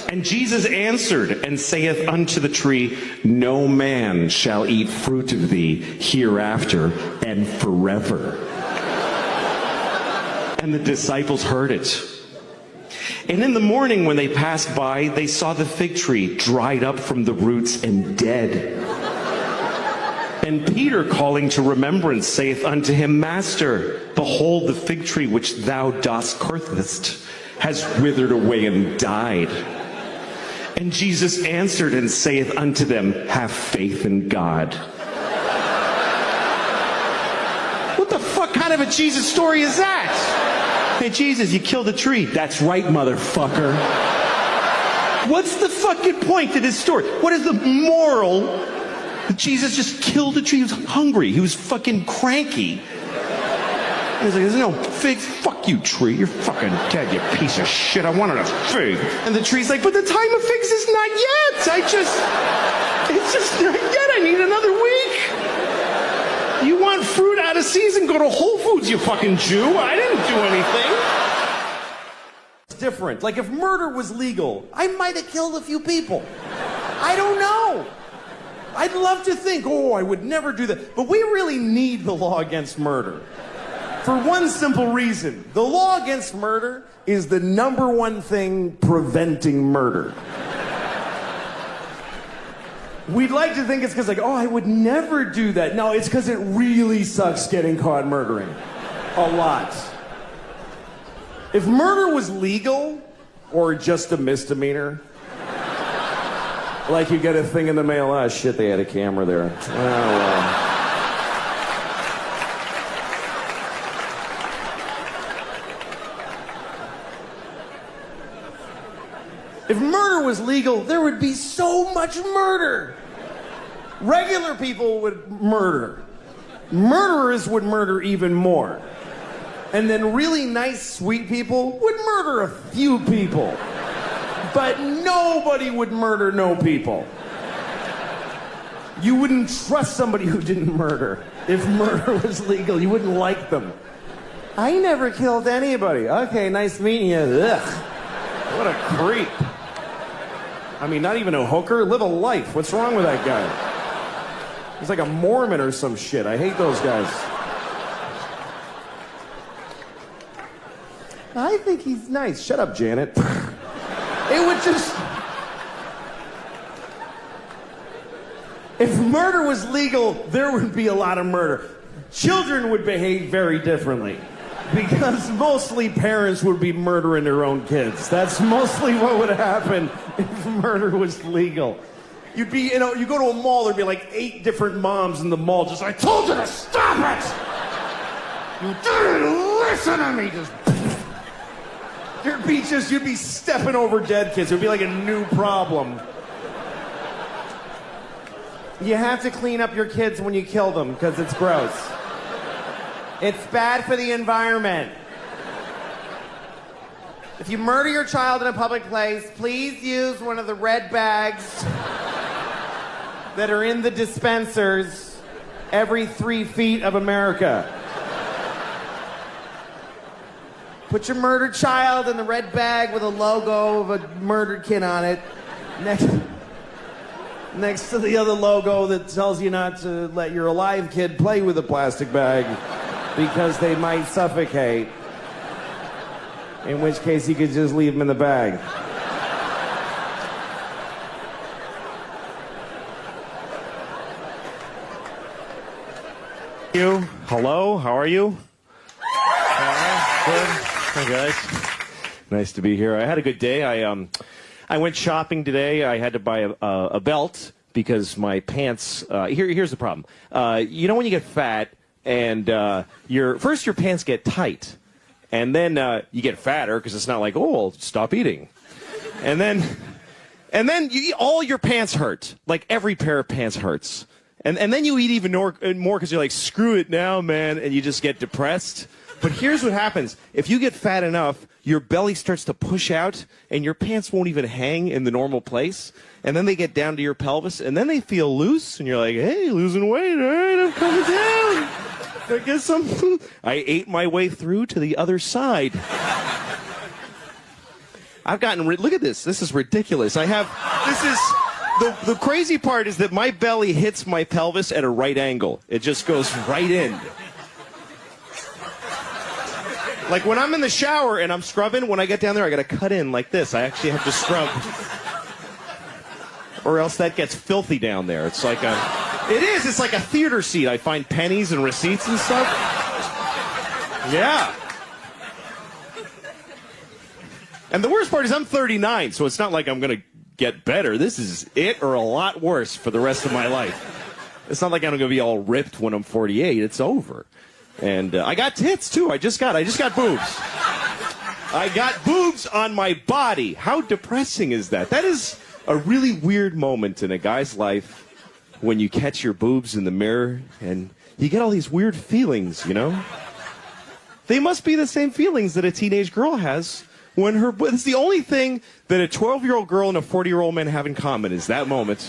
And Jesus answered and saith unto the tree, no man shall eat fruit of thee hereafter and forever. And the disciples heard it. And in the morning when they passed by, they saw the fig tree dried up from the roots and dead. And Peter, calling to remembrance, saith unto him, Master, behold, the fig tree which thou dost cursest has withered away and died. And Jesus answered and saith unto them, Have faith in God. What the fuck kind of a Jesus story is that? Hey, Jesus, you killed a tree. That's right, motherfucker. What's the fucking point to this story? What is the moral? Jesus just killed a tree. He was hungry. He was fucking cranky. He's like, there's no figs. Fuck you, tree. You're fucking dead, you piece of shit. I wanted a fig. And the tree's like, but the time of figs is not yet. It's just not yet. I need another week. You want fruit out of season? Go to Whole Foods, you fucking Jew. I didn't do anything. It's different. Like if murder was legal, I might have killed a few people. I don't know. I'd love to think, oh, I would never do that. But we really need the law against murder. For one simple reason. The law against murder is the number one thing preventing murder. We'd like to think it's because, like, oh, I would never do that. No, it's because it really sucks getting caught murdering. A lot. If murder was legal, or just a misdemeanor, like you get a thing in the mail, oh shit, they had a camera there. Oh, well. If murder was legal, there would be so much murder. Regular people would murder. Murderers would murder even more. And then really nice, sweet people would murder a few people. But nobody would murder no people. You wouldn't trust somebody who didn't murder. If murder was legal, you wouldn't like them. I never killed anybody. Okay, nice meeting you. Ugh. What a creep. I mean, not even a hooker. Live a life. What's wrong with that guy? He's like a Mormon or some shit. I hate those guys. I think he's nice. Shut up, Janet. It would just... If murder was legal, there would be a lot of murder. Children would behave very differently. Because mostly parents would be murdering their own kids. That's mostly what would happen if murder was legal. You'd be, you know, you go to a mall, there'd be like 8 different moms in the mall just, I told you to stop it! You didn't listen to me! You'd be stepping over dead kids. It would be like a new problem. You have to clean up your kids when you kill them, because it's gross. It's bad for the environment. If you murder your child in a public place, please use one of the red bags that are in the dispensers every 3 feet of America. Put your murdered child in the red bag with a logo of a murdered kid on it. Next to the other logo that tells you not to let your alive kid play with a plastic bag because they might suffocate. In which case you could just leave them in the bag. You? Hello? How are you? Good. Hi guys. Nice to be here. I had a good day. I went shopping today. I had to buy a belt because my pants. Here's the problem. You know when you get fat and your pants get tight, and then you get fatter because it's not like, oh, well, stop eating, and then all your pants hurt. Like every pair of pants hurts. And then you eat even more because you're like, screw it now, man, and you just get depressed. But here's what happens. If you get fat enough, your belly starts to push out, and your pants won't even hang in the normal place. And then they get down to your pelvis, and then they feel loose, and you're like, hey, losing weight, all right, I'm coming down. I guess I ate my way through to the other side. I've gotten, look at this. This is ridiculous. The crazy part is that my belly hits my pelvis at a right angle. It just goes right in. Like when I'm in the shower and I'm scrubbing, when I get down there, I gotta cut in like this. I actually have to scrub. Or else that gets filthy down there. It's like a... It is. It's like a theater seat. I find pennies and receipts and stuff. Yeah. And the worst part is I'm 39, so it's not like I'm going to get better. This is it or a lot worse for the rest of my life. It's not like I'm going to be all ripped when I'm 48. It's over. And I got tits, too. I just got boobs. I got boobs on my body. How depressing is that? That is a really weird moment in a guy's life when you catch your boobs in the mirror and you get all these weird feelings, you know? They must be the same feelings that a teenage girl has when her... It's the only thing that a 12-year-old girl and a 40-year-old man have in common is that moment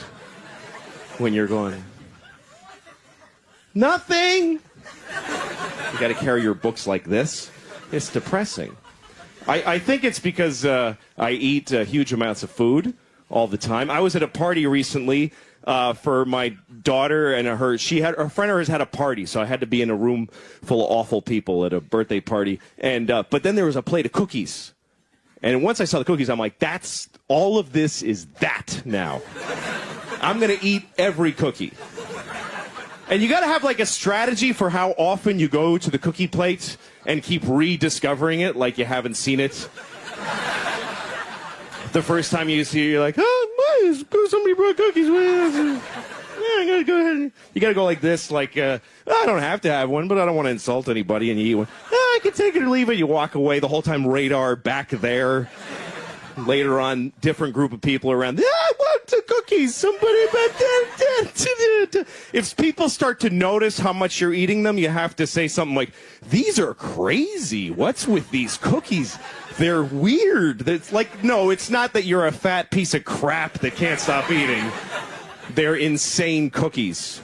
when you're going, nothing! You got to carry your books like this. It's depressing. I think it's because I eat huge amounts of food all the time. I was at a party recently for my daughter and her. A friend of hers had a party, so I had to be in a room full of awful people at a birthday party. And but then there was a plate of cookies. And once I saw the cookies, I'm like, that's all of this is that now. I'm going to eat every cookie. And you got to have like a strategy for how often you go to the cookie plate and keep rediscovering it like you haven't seen it. The first time you see it, you're like, oh, somebody brought cookies. Yeah, I gotta go ahead. You got to go like this, like, I don't have to have one, but I don't want to insult anybody, and you eat one. I can take it or leave it. You walk away. The whole time, radar back there. Later on, different group of people around. I want the cookies. Somebody. If people start to notice how much you're eating them, you have to say something like, these are crazy. What's with these cookies? They're weird. It's like, no, it's not that you're a fat piece of crap that can't stop eating. They're insane cookies.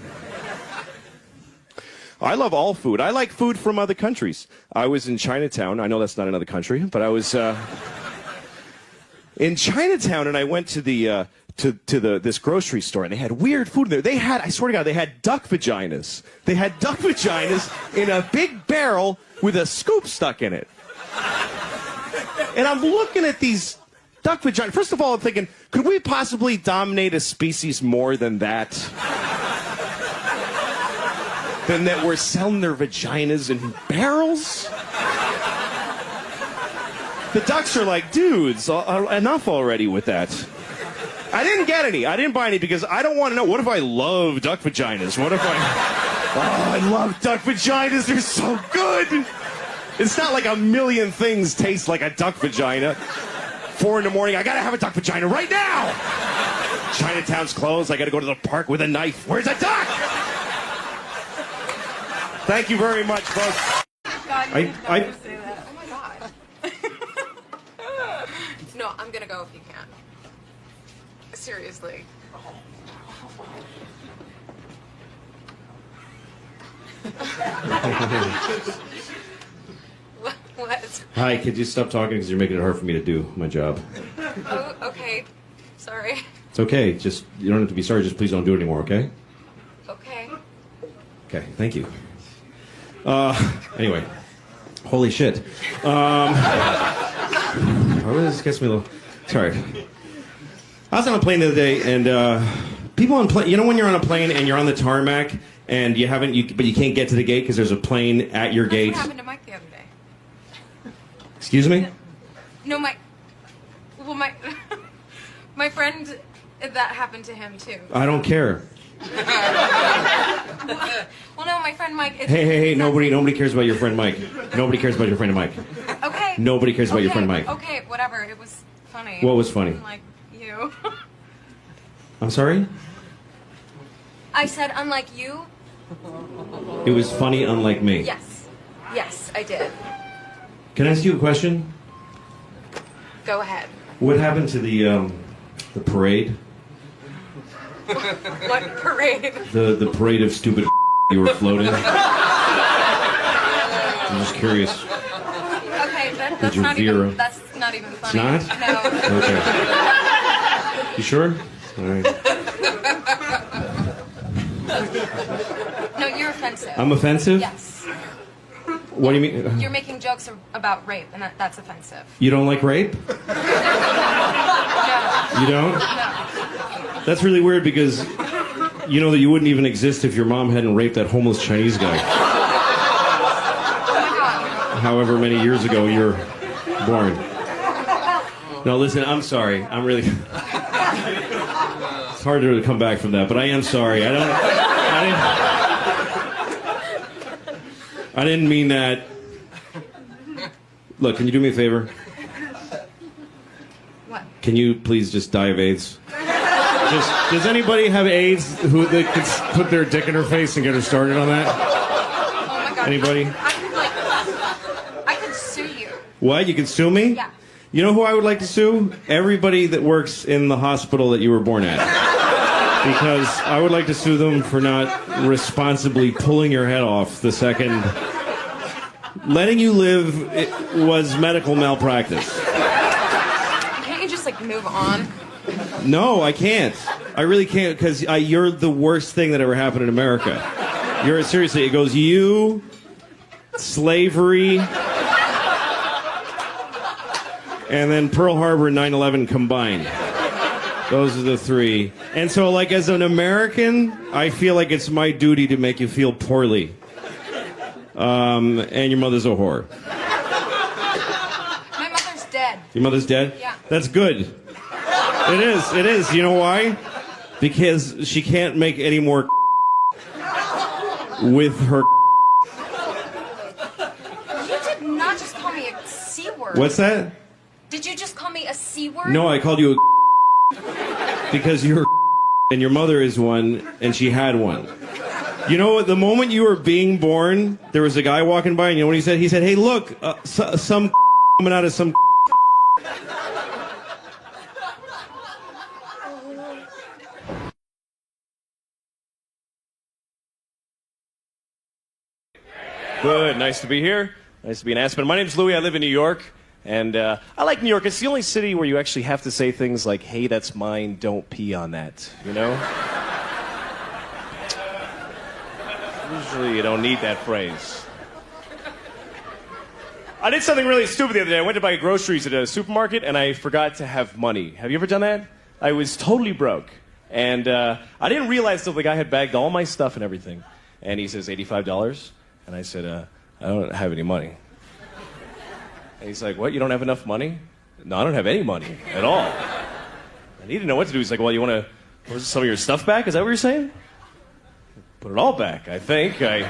I love all food. I like food from other countries. I was in Chinatown. I know that's not another country, but I was in Chinatown, and I went to the this grocery store, and they had weird food there. They had, I swear to God, they had duck vaginas. They had duck vaginas in a big barrel with a scoop stuck in it. And I'm looking at these duck vaginas. First of all, I'm thinking, could we possibly dominate a species more than that? Than that we're selling their vaginas in barrels? The ducks are like, dudes, enough already with that. I didn't get any. I didn't buy any because I don't want to know. What if I love duck vaginas? What if I love duck vaginas. They're so good. It's not like a million things taste like a duck vagina. 4 a.m, I gotta have a duck vagina right now. Chinatown's closed. I gotta go to the park with a knife. Where's a duck? Thank you very much, folks. God, you did not say that. Oh my God. No, I'm gonna go if you can. Seriously. What? Hi, could you stop talking because you're making it hard for me to do my job. Oh, okay. Sorry. It's okay. Just, you don't have to be sorry. Just please don't do it anymore, okay? Okay. Okay, thank you. Anyway. Holy shit. This gets me a little... Sorry. I was on a plane the other day, and people on plane... You know when you're on a plane and you're on the tarmac, and you haven't... but you can't get to the gate because there's a plane at your gate? That's what happened to Mike the other day. Excuse me? No, my friend, that happened to him too. I don't care. Well, no, my friend Mike. Hey, nobody cares about your friend Mike. Nobody cares about your friend Mike. Okay. Nobody cares about your friend Mike. Okay, whatever. It was funny. What was funny? Unlike you. I'm sorry? I said unlike you. It was funny, unlike me. Yes, I did. Can I ask you a question? Go ahead. What happened to the parade? What parade? The parade of stupid you were floating? I'm just curious. Okay, that's your not Vera- even. That's not even It's funny. not? No. Okay. You sure? All right. No, you're offensive. I'm offensive? Yes. What do you mean? You're making jokes about rape, and that's offensive. You don't like rape? No. You don't? No. That's really weird because You know that you wouldn't even exist if your mom hadn't raped that homeless Chinese guy. Oh my God. However many years ago you're born. No, listen, I'm sorry. I'm really... It's hard to come back from that, but I am sorry. I didn't mean that. Look, can you do me a favor? What? Can you please just die of AIDS? Does anybody have AIDS who they could put their dick in her face and get her started on that? Oh my God. Anybody? I could sue you. What? You can sue me? Yeah. You know who I would like to sue? Everybody that works in the hospital that you were born at. Because I would like to sue them for not responsibly pulling your head off the second. Letting you live was medical malpractice. Can't you just like move on? No, I can't. I really can't because you're the worst thing that ever happened in America. Seriously, it goes you, slavery, and then Pearl Harbor and 9/11 combined. Those are the three. And so, like, as an American, I feel like it's my duty to make you feel poorly. And your mother's a whore. My mother's dead. Your mother's dead? Yeah. That's good. It is. You know why? Because she can't make any more with her. You did not just call me a C word. What's that? Did you just call me a C word? No, I called you a because you're and your mother is one, and she had one. You know what? The moment you were being born, there was a guy walking by, and you know what he said? He said, "Hey, look, some coming out of some." Good. Nice to be here. Nice to be in Aspen. My name's Louis. I live in New York. And I like New York. It's the only city where you actually have to say things like, hey, that's mine, don't pee on that, you know? Usually you don't need that phrase. I did something really stupid the other day. I went to buy groceries at a supermarket, and I forgot to have money. Have you ever done that? I was totally broke. And I didn't realize till the guy had bagged all my stuff and everything. And he says, $85? And I said, I don't have any money. And he's like, what, you don't have enough money? No, I don't have any money at all. And he didn't know what to do. He's like, well, you want to some of your stuff back? Is that what you're saying? Put it all back, I think. The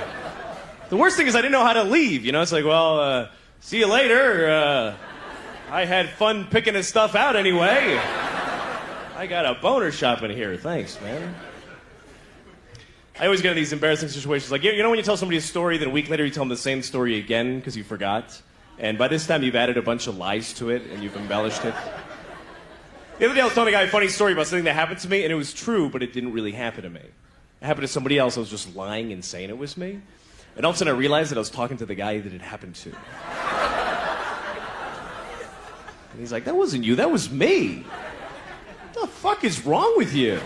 worst thing is I didn't know how to leave. You know, it's like, well, see you later. I had fun picking his stuff out anyway. I got a boner shop in here. Thanks, man. I always get in these embarrassing situations. Like, you know when you tell somebody a story, then a week later you tell them the same story again because you forgot? And by this time, you've added a bunch of lies to it, and you've embellished it. The other day, I was telling a guy a funny story about something that happened to me, and it was true, but it didn't really happen to me. It happened to somebody else. I was just lying and saying it was me. And all of a sudden, I realized that I was talking to the guy that it happened to. And he's like, that wasn't you, that was me. What the fuck is wrong with you?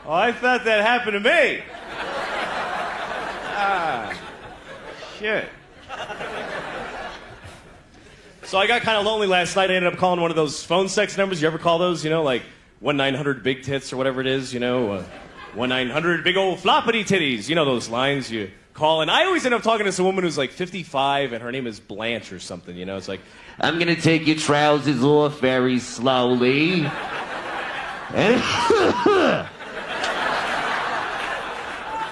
Oh, I thought that happened to me. Shit. So I got kind of lonely last night. I ended up calling one of those phone sex numbers. You ever call those? You know, like 1-900-BIG-TITS or whatever it is, you know? 1-900-BIG-OLD-FLOPPITY-TITTIES. You know those lines you call. And I always end up talking to some woman who's like 55, and her name is Blanche or something, you know? It's like, I'm gonna take your trousers off very slowly. And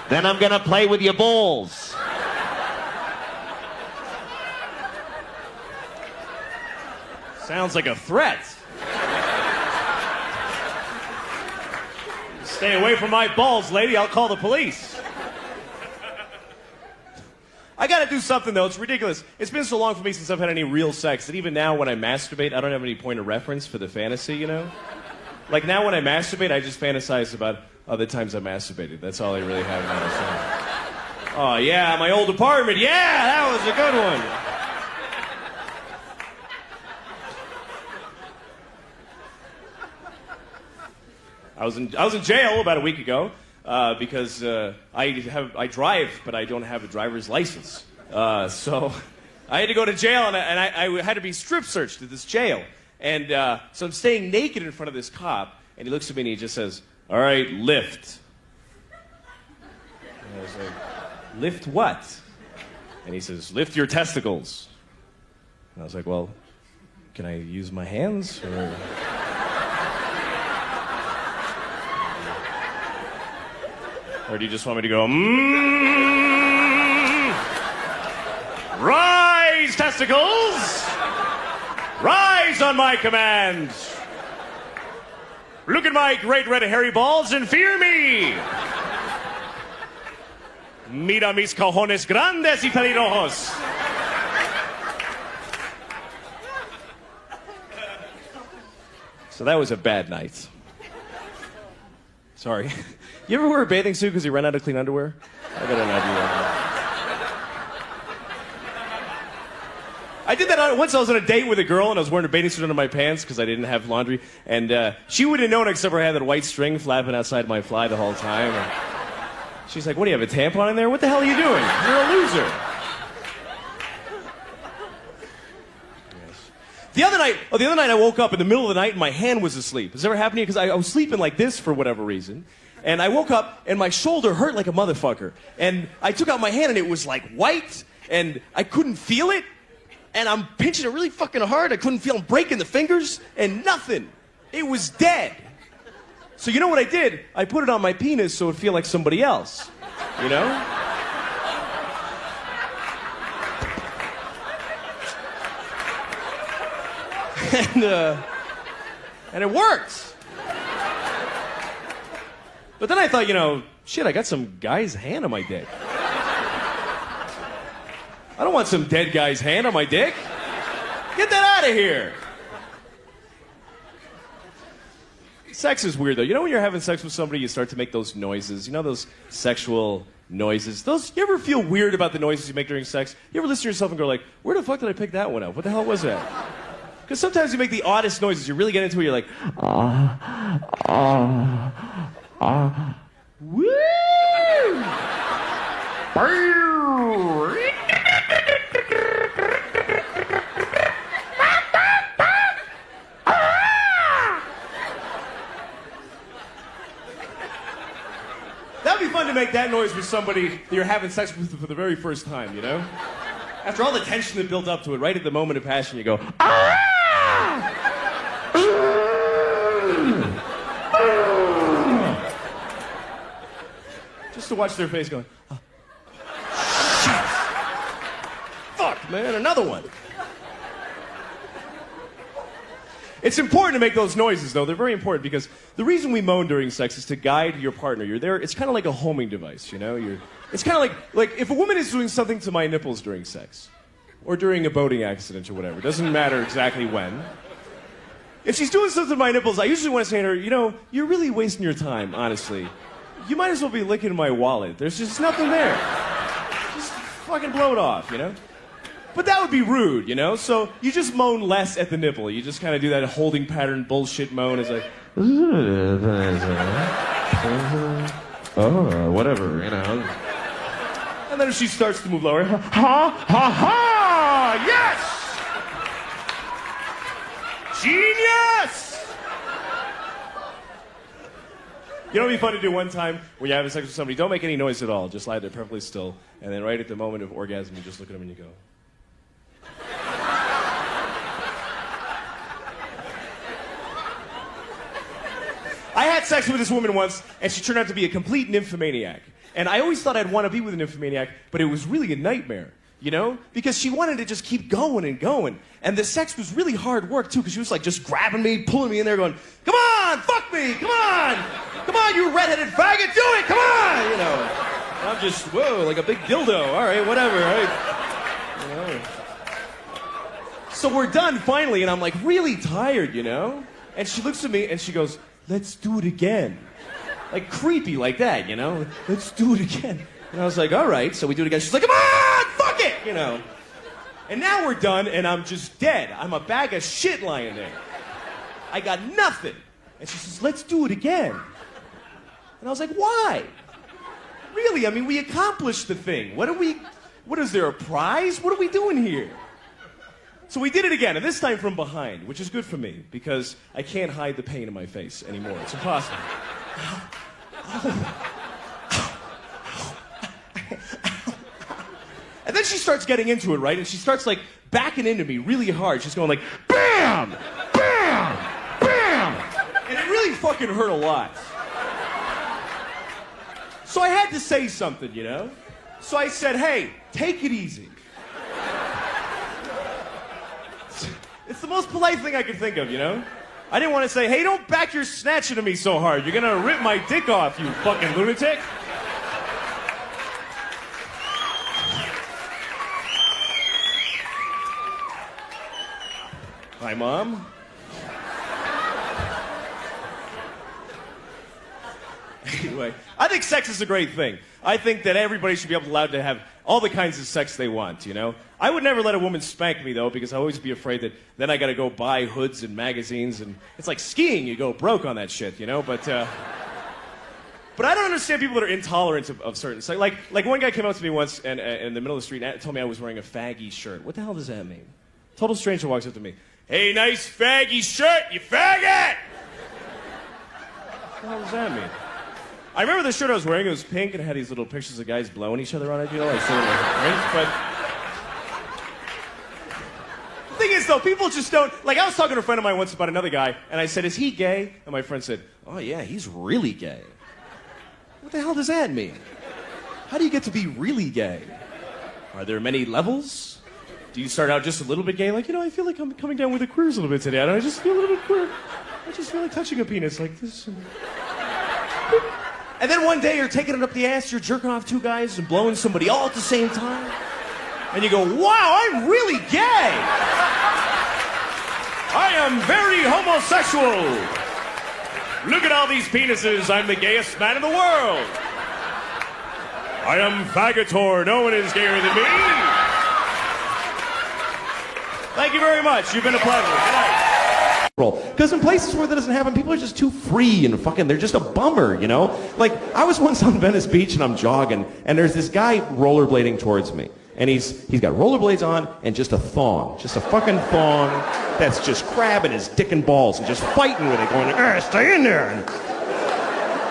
then I'm gonna play with your balls. sounds like a threat. Stay away from my balls, lady. I'll call the police. I gotta do something, though. It's ridiculous. It's been so long for me since I've had any real sex that even now when I masturbate, I don't have any point of reference for the fantasy, you know? Like now when I masturbate, I just fantasize about other times I masturbated. That's all I really have in mind. Oh, yeah, my old apartment. Yeah, that was a good one. I was in jail about a week ago because I drive, but I don't have a driver's license. So I had to go to jail, and I had to be strip searched at this jail. And so I'm staying naked in front of this cop, and he looks at me and he just says, all right, lift. And I was like, lift what? And he says, lift your testicles. And I was like, well, can I use my hands? Or do you just want me to go, rise, testicles! Rise on my command! Look at my great red hairy balls and fear me! Mira mis cojones grandes y peligrosos. So that was a bad night. Sorry. You ever wear a bathing suit because you ran out of clean underwear? I got an idea. I did that once. I was on a date with a girl and I was wearing a bathing suit under my pants because I didn't have laundry. And she wouldn't have known except for I had that white string flapping outside my fly the whole time. And she's like, what do you have, a tampon in there? What the hell are you doing? You're a loser. Yes. The other night I woke up in the middle of the night and my hand was asleep. Has this ever happened to you? Because I was sleeping like this for whatever reason. And I woke up and my shoulder hurt like a motherfucker. And I took out my hand and it was like white and I couldn't feel it. And I'm pinching it really fucking hard. I couldn't feel, I'm breaking the fingers and nothing. It was dead. So you know what I did? I put it on my penis so it would feel like somebody else. You know? And it worked. But then I thought, you know, shit, I got some guy's hand on my dick. I don't want some dead guy's hand on my dick. Get that out of here. Sex is weird, though. You know when you're having sex with somebody, you start to make those noises. You know those sexual noises? You ever feel weird about the noises you make during sex? You ever listen to yourself and go like, where the fuck did I pick that one up? What the hell was that? Because sometimes you make the oddest noises. You really get into it, you're like, woo! That'd be fun to make that noise with somebody that you're having sex with for the very first time, you know? After all the tension that built up to it, right at the moment of passion, you go, just to watch their face going, shit. Fuck, man, another one. It's important to make those noises, though. They're very important because the reason we moan during sex is to guide your partner. You're there. It's kind of like a homing device, you know? It's kind of like if a woman is doing something to my nipples during sex or during a boating accident or whatever, it doesn't matter exactly when. If she's doing something to my nipples, I usually want to say to her, you know, you're really wasting your time, honestly. You might as well be licking my wallet. There's just nothing there. Just fucking blow it off, you know? But that would be rude, you know? So you just moan less at the nipple. You just kind of do that holding pattern bullshit moan. It's like, oh, whatever, you know. and then if she starts to move lower, ha, ha, ha, yes! Genius! You know what would be fun to do one time when you're having sex with somebody? Don't make any noise at all. Just lie there perfectly still. And then right at the moment of orgasm, you just look at them and you go, I had sex with this woman once, and she turned out to be a complete nymphomaniac. And I always thought I'd want to be with a nymphomaniac, but it was really a nightmare, you know? Because she wanted to just keep going and going. And the sex was really hard work, too, because she was like just grabbing me, pulling me in there, going, come on, fuck me, come on! Come on, you redheaded faggot, do it, come on! You know, and I'm just, whoa, like a big dildo. All right, whatever, right? You know. So we're done, finally, and I'm like really tired, you know? And she looks at me, and she goes, let's do it again. Like creepy like that, you know? Let's do it again. And I was like, all right. So we do it again. She's like, come on, fuck it, you know? And now we're done, and I'm just dead. I'm a bag of shit lying there. I got nothing. And she says, let's do it again. And I was like, why? Really, I mean, we accomplished the thing. What is there, a prize? What are we doing here? So we did it again, and this time from behind, which is good for me, because I can't hide the pain in my face anymore. It's impossible. And then she starts getting into it, right? And she starts like backing into me really hard. She's going like, bam, bam, bam. And it really fucking hurt a lot. So I had to say something, you know? So I said, hey, take it easy. It's the most polite thing I could think of, you know? I didn't want to say, hey, don't back your snatch into me so hard. You're gonna rip my dick off, you fucking lunatic. Hi, Mom. Anyway, I think sex is a great thing. I think that everybody should be allowed to have all the kinds of sex they want, you know? I would never let a woman spank me, though, because I always be afraid that then I gotta go buy hoods and magazines, and it's like skiing, you go broke on that shit, you know? But I don't understand people that are intolerant of certain sex. Like one guy came up to me once and in the middle of the street and told me I was wearing a faggy shirt. What the hell does that mean? Total stranger walks up to me. Hey, nice faggy shirt, you faggot! What the hell does that mean? I remember the shirt I was wearing, it was pink and it had these little pictures of guys blowing each other on it, you know, like sort of like but the thing is though, people just don't, like I was talking to a friend of mine once about another guy, and I said, is he gay? And my friend said, oh yeah, he's really gay. What the hell does that mean? How do you get to be really gay? Are there many levels? Do you start out just a little bit gay, like, you know, I feel like I'm coming down with the queers a little bit today, and I just feel a little bit queer. I just feel like touching a penis like this. And then one day you're taking it up the ass, you're jerking off two guys and blowing somebody all at the same time. And you go, wow, I'm really gay. I am very homosexual. Look at all these penises. I'm the gayest man in the world. I am faggotor. No one is gayer than me. Thank you very much. You've been a pleasure. Good night. Because in places where that doesn't happen, people are just too free and fucking, they're just a bummer, you know? Like, I was once on Venice Beach and I'm jogging, and there's this guy rollerblading towards me. And he's got rollerblades on and just a thong. Just a fucking thong that's just grabbing his dick and balls and just fighting with it, going, stay in there.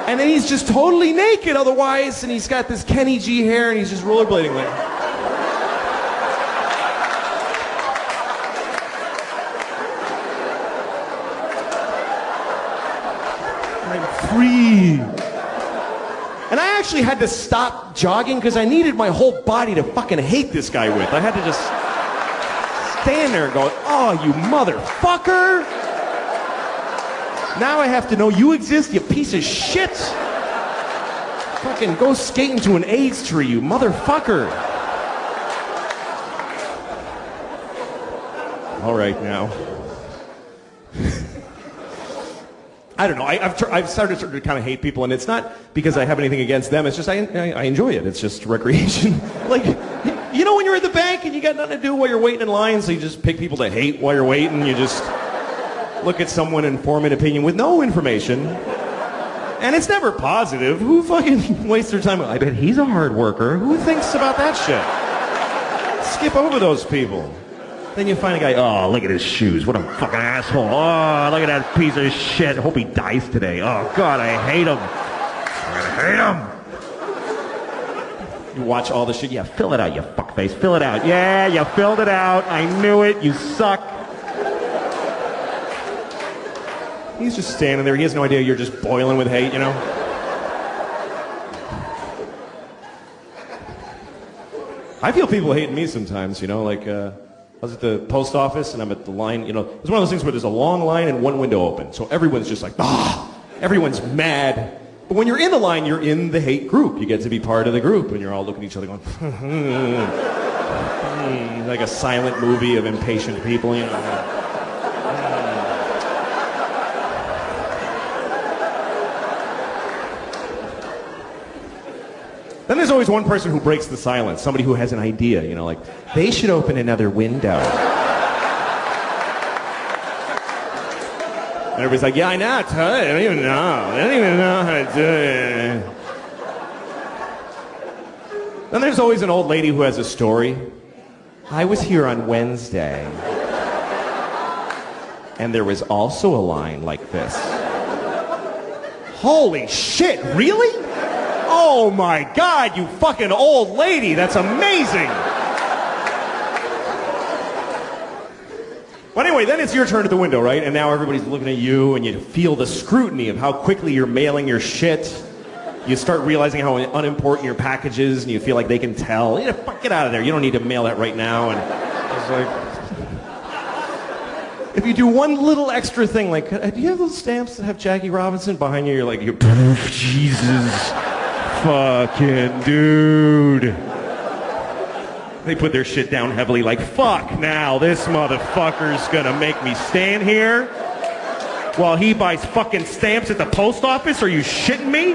And then he's just totally naked otherwise, and he's got this Kenny G hair, and he's just rollerblading like... free. And I actually had to stop jogging because I needed my whole body to fucking hate this guy with. I had to just stand there going, oh, you motherfucker. Now I have to know you exist, you piece of shit. Fucking go skating to an AIDS tree, you motherfucker. All right, now. I don't know. I've started to kind of hate people, and it's not because I have anything against them. It's just I enjoy it. It's just recreation. Like, you know when you're at the bank and you got nothing to do while you're waiting in line, so you just pick people to hate while you're waiting. You just look at someone and form an opinion with no information. And it's never positive. Who fucking wastes their time? I bet he's a hard worker. Who thinks about that shit? Skip over those people. Then you find a guy, oh, look at his shoes. What a fucking asshole. Oh, look at that piece of shit. Hope he dies today. Oh, God, I hate him. I hate him. You watch all the shit. Yeah, fill it out, you fuckface. Fill it out. Yeah, you filled it out. I knew it. You suck. He's just standing there. He has no idea you're just boiling with hate, you know? I feel people hating me sometimes, you know, like, I was at the post office and I'm at the line, you know, it's one of those things where there's a long line and one window open. So everyone's just like, everyone's mad. But when you're in the line, you're in the hate group. You get to be part of the group and you're all looking at each other going, like a silent movie of impatient people, you know. Then there's always one person who breaks the silence, somebody who has an idea, you know, like, they should open another window. And everybody's like, yeah, I know, I don't even know. I don't even know how to do it. Then there's always an old lady who has a story. I was here on Wednesday, and there was also a line like this. Holy shit, really? Oh my God, you fucking old lady. That's amazing. Well, anyway, then it's your turn at the window, right? And now everybody's looking at you, and you feel the scrutiny of how quickly you're mailing your shit. You start realizing how unimportant your package is, and you feel like they can tell. You know, fuck, get out of there. You don't need to mail that right now. And it's like, if you do one little extra thing, like, do you have those stamps that have Jackie Robinson behind you? You're like, Jesus fucking dude. They put their shit down heavily, like, fuck now, this motherfucker's gonna make me stand here while he buys fucking stamps at the post office? Are you shitting me?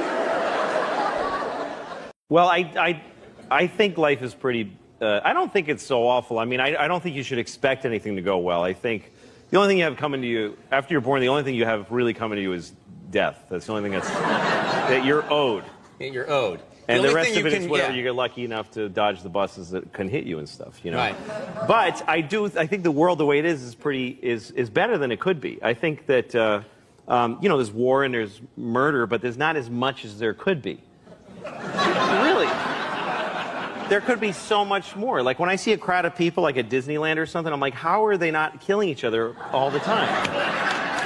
Well, I think life is pretty. I don't think it's so awful. I mean, I don't think you should expect anything to go well. I think the only thing you have coming to you after you're born, the only thing you have really coming to you is death. That's the only thing that you're owed. You're owed. And the rest of it is whatever you get lucky enough to dodge the buses that can hit you and stuff, you know. Right. But I think the world the way it is better than it could be. I think that you know, there's war and there's murder, but there's not as much as there could be. Really. There could be so much more. Like when I see a crowd of people like at Disneyland or something, I'm like, how are they not killing each other all the time?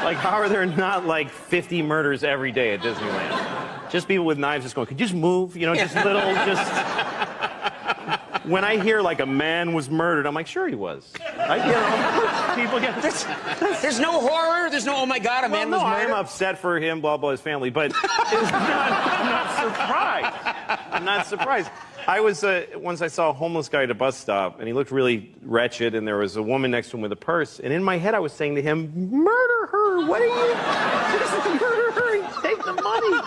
Like, how are there not like 50 murders every day at Disneyland? Just people with knives just going, could you just move? You know, just little, just... When I hear like a man was murdered, I'm like, sure he was. People get... There's no horror. There's no, oh my God, a man was murdered. I'm upset for him, blah, blah, his family, but I'm not surprised. I'm not surprised. I was, once I saw a homeless guy at a bus stop, and he looked really wretched, and there was a woman next to him with a purse, and in my head I was saying to him, murder her, what are you, just murder her and take the money.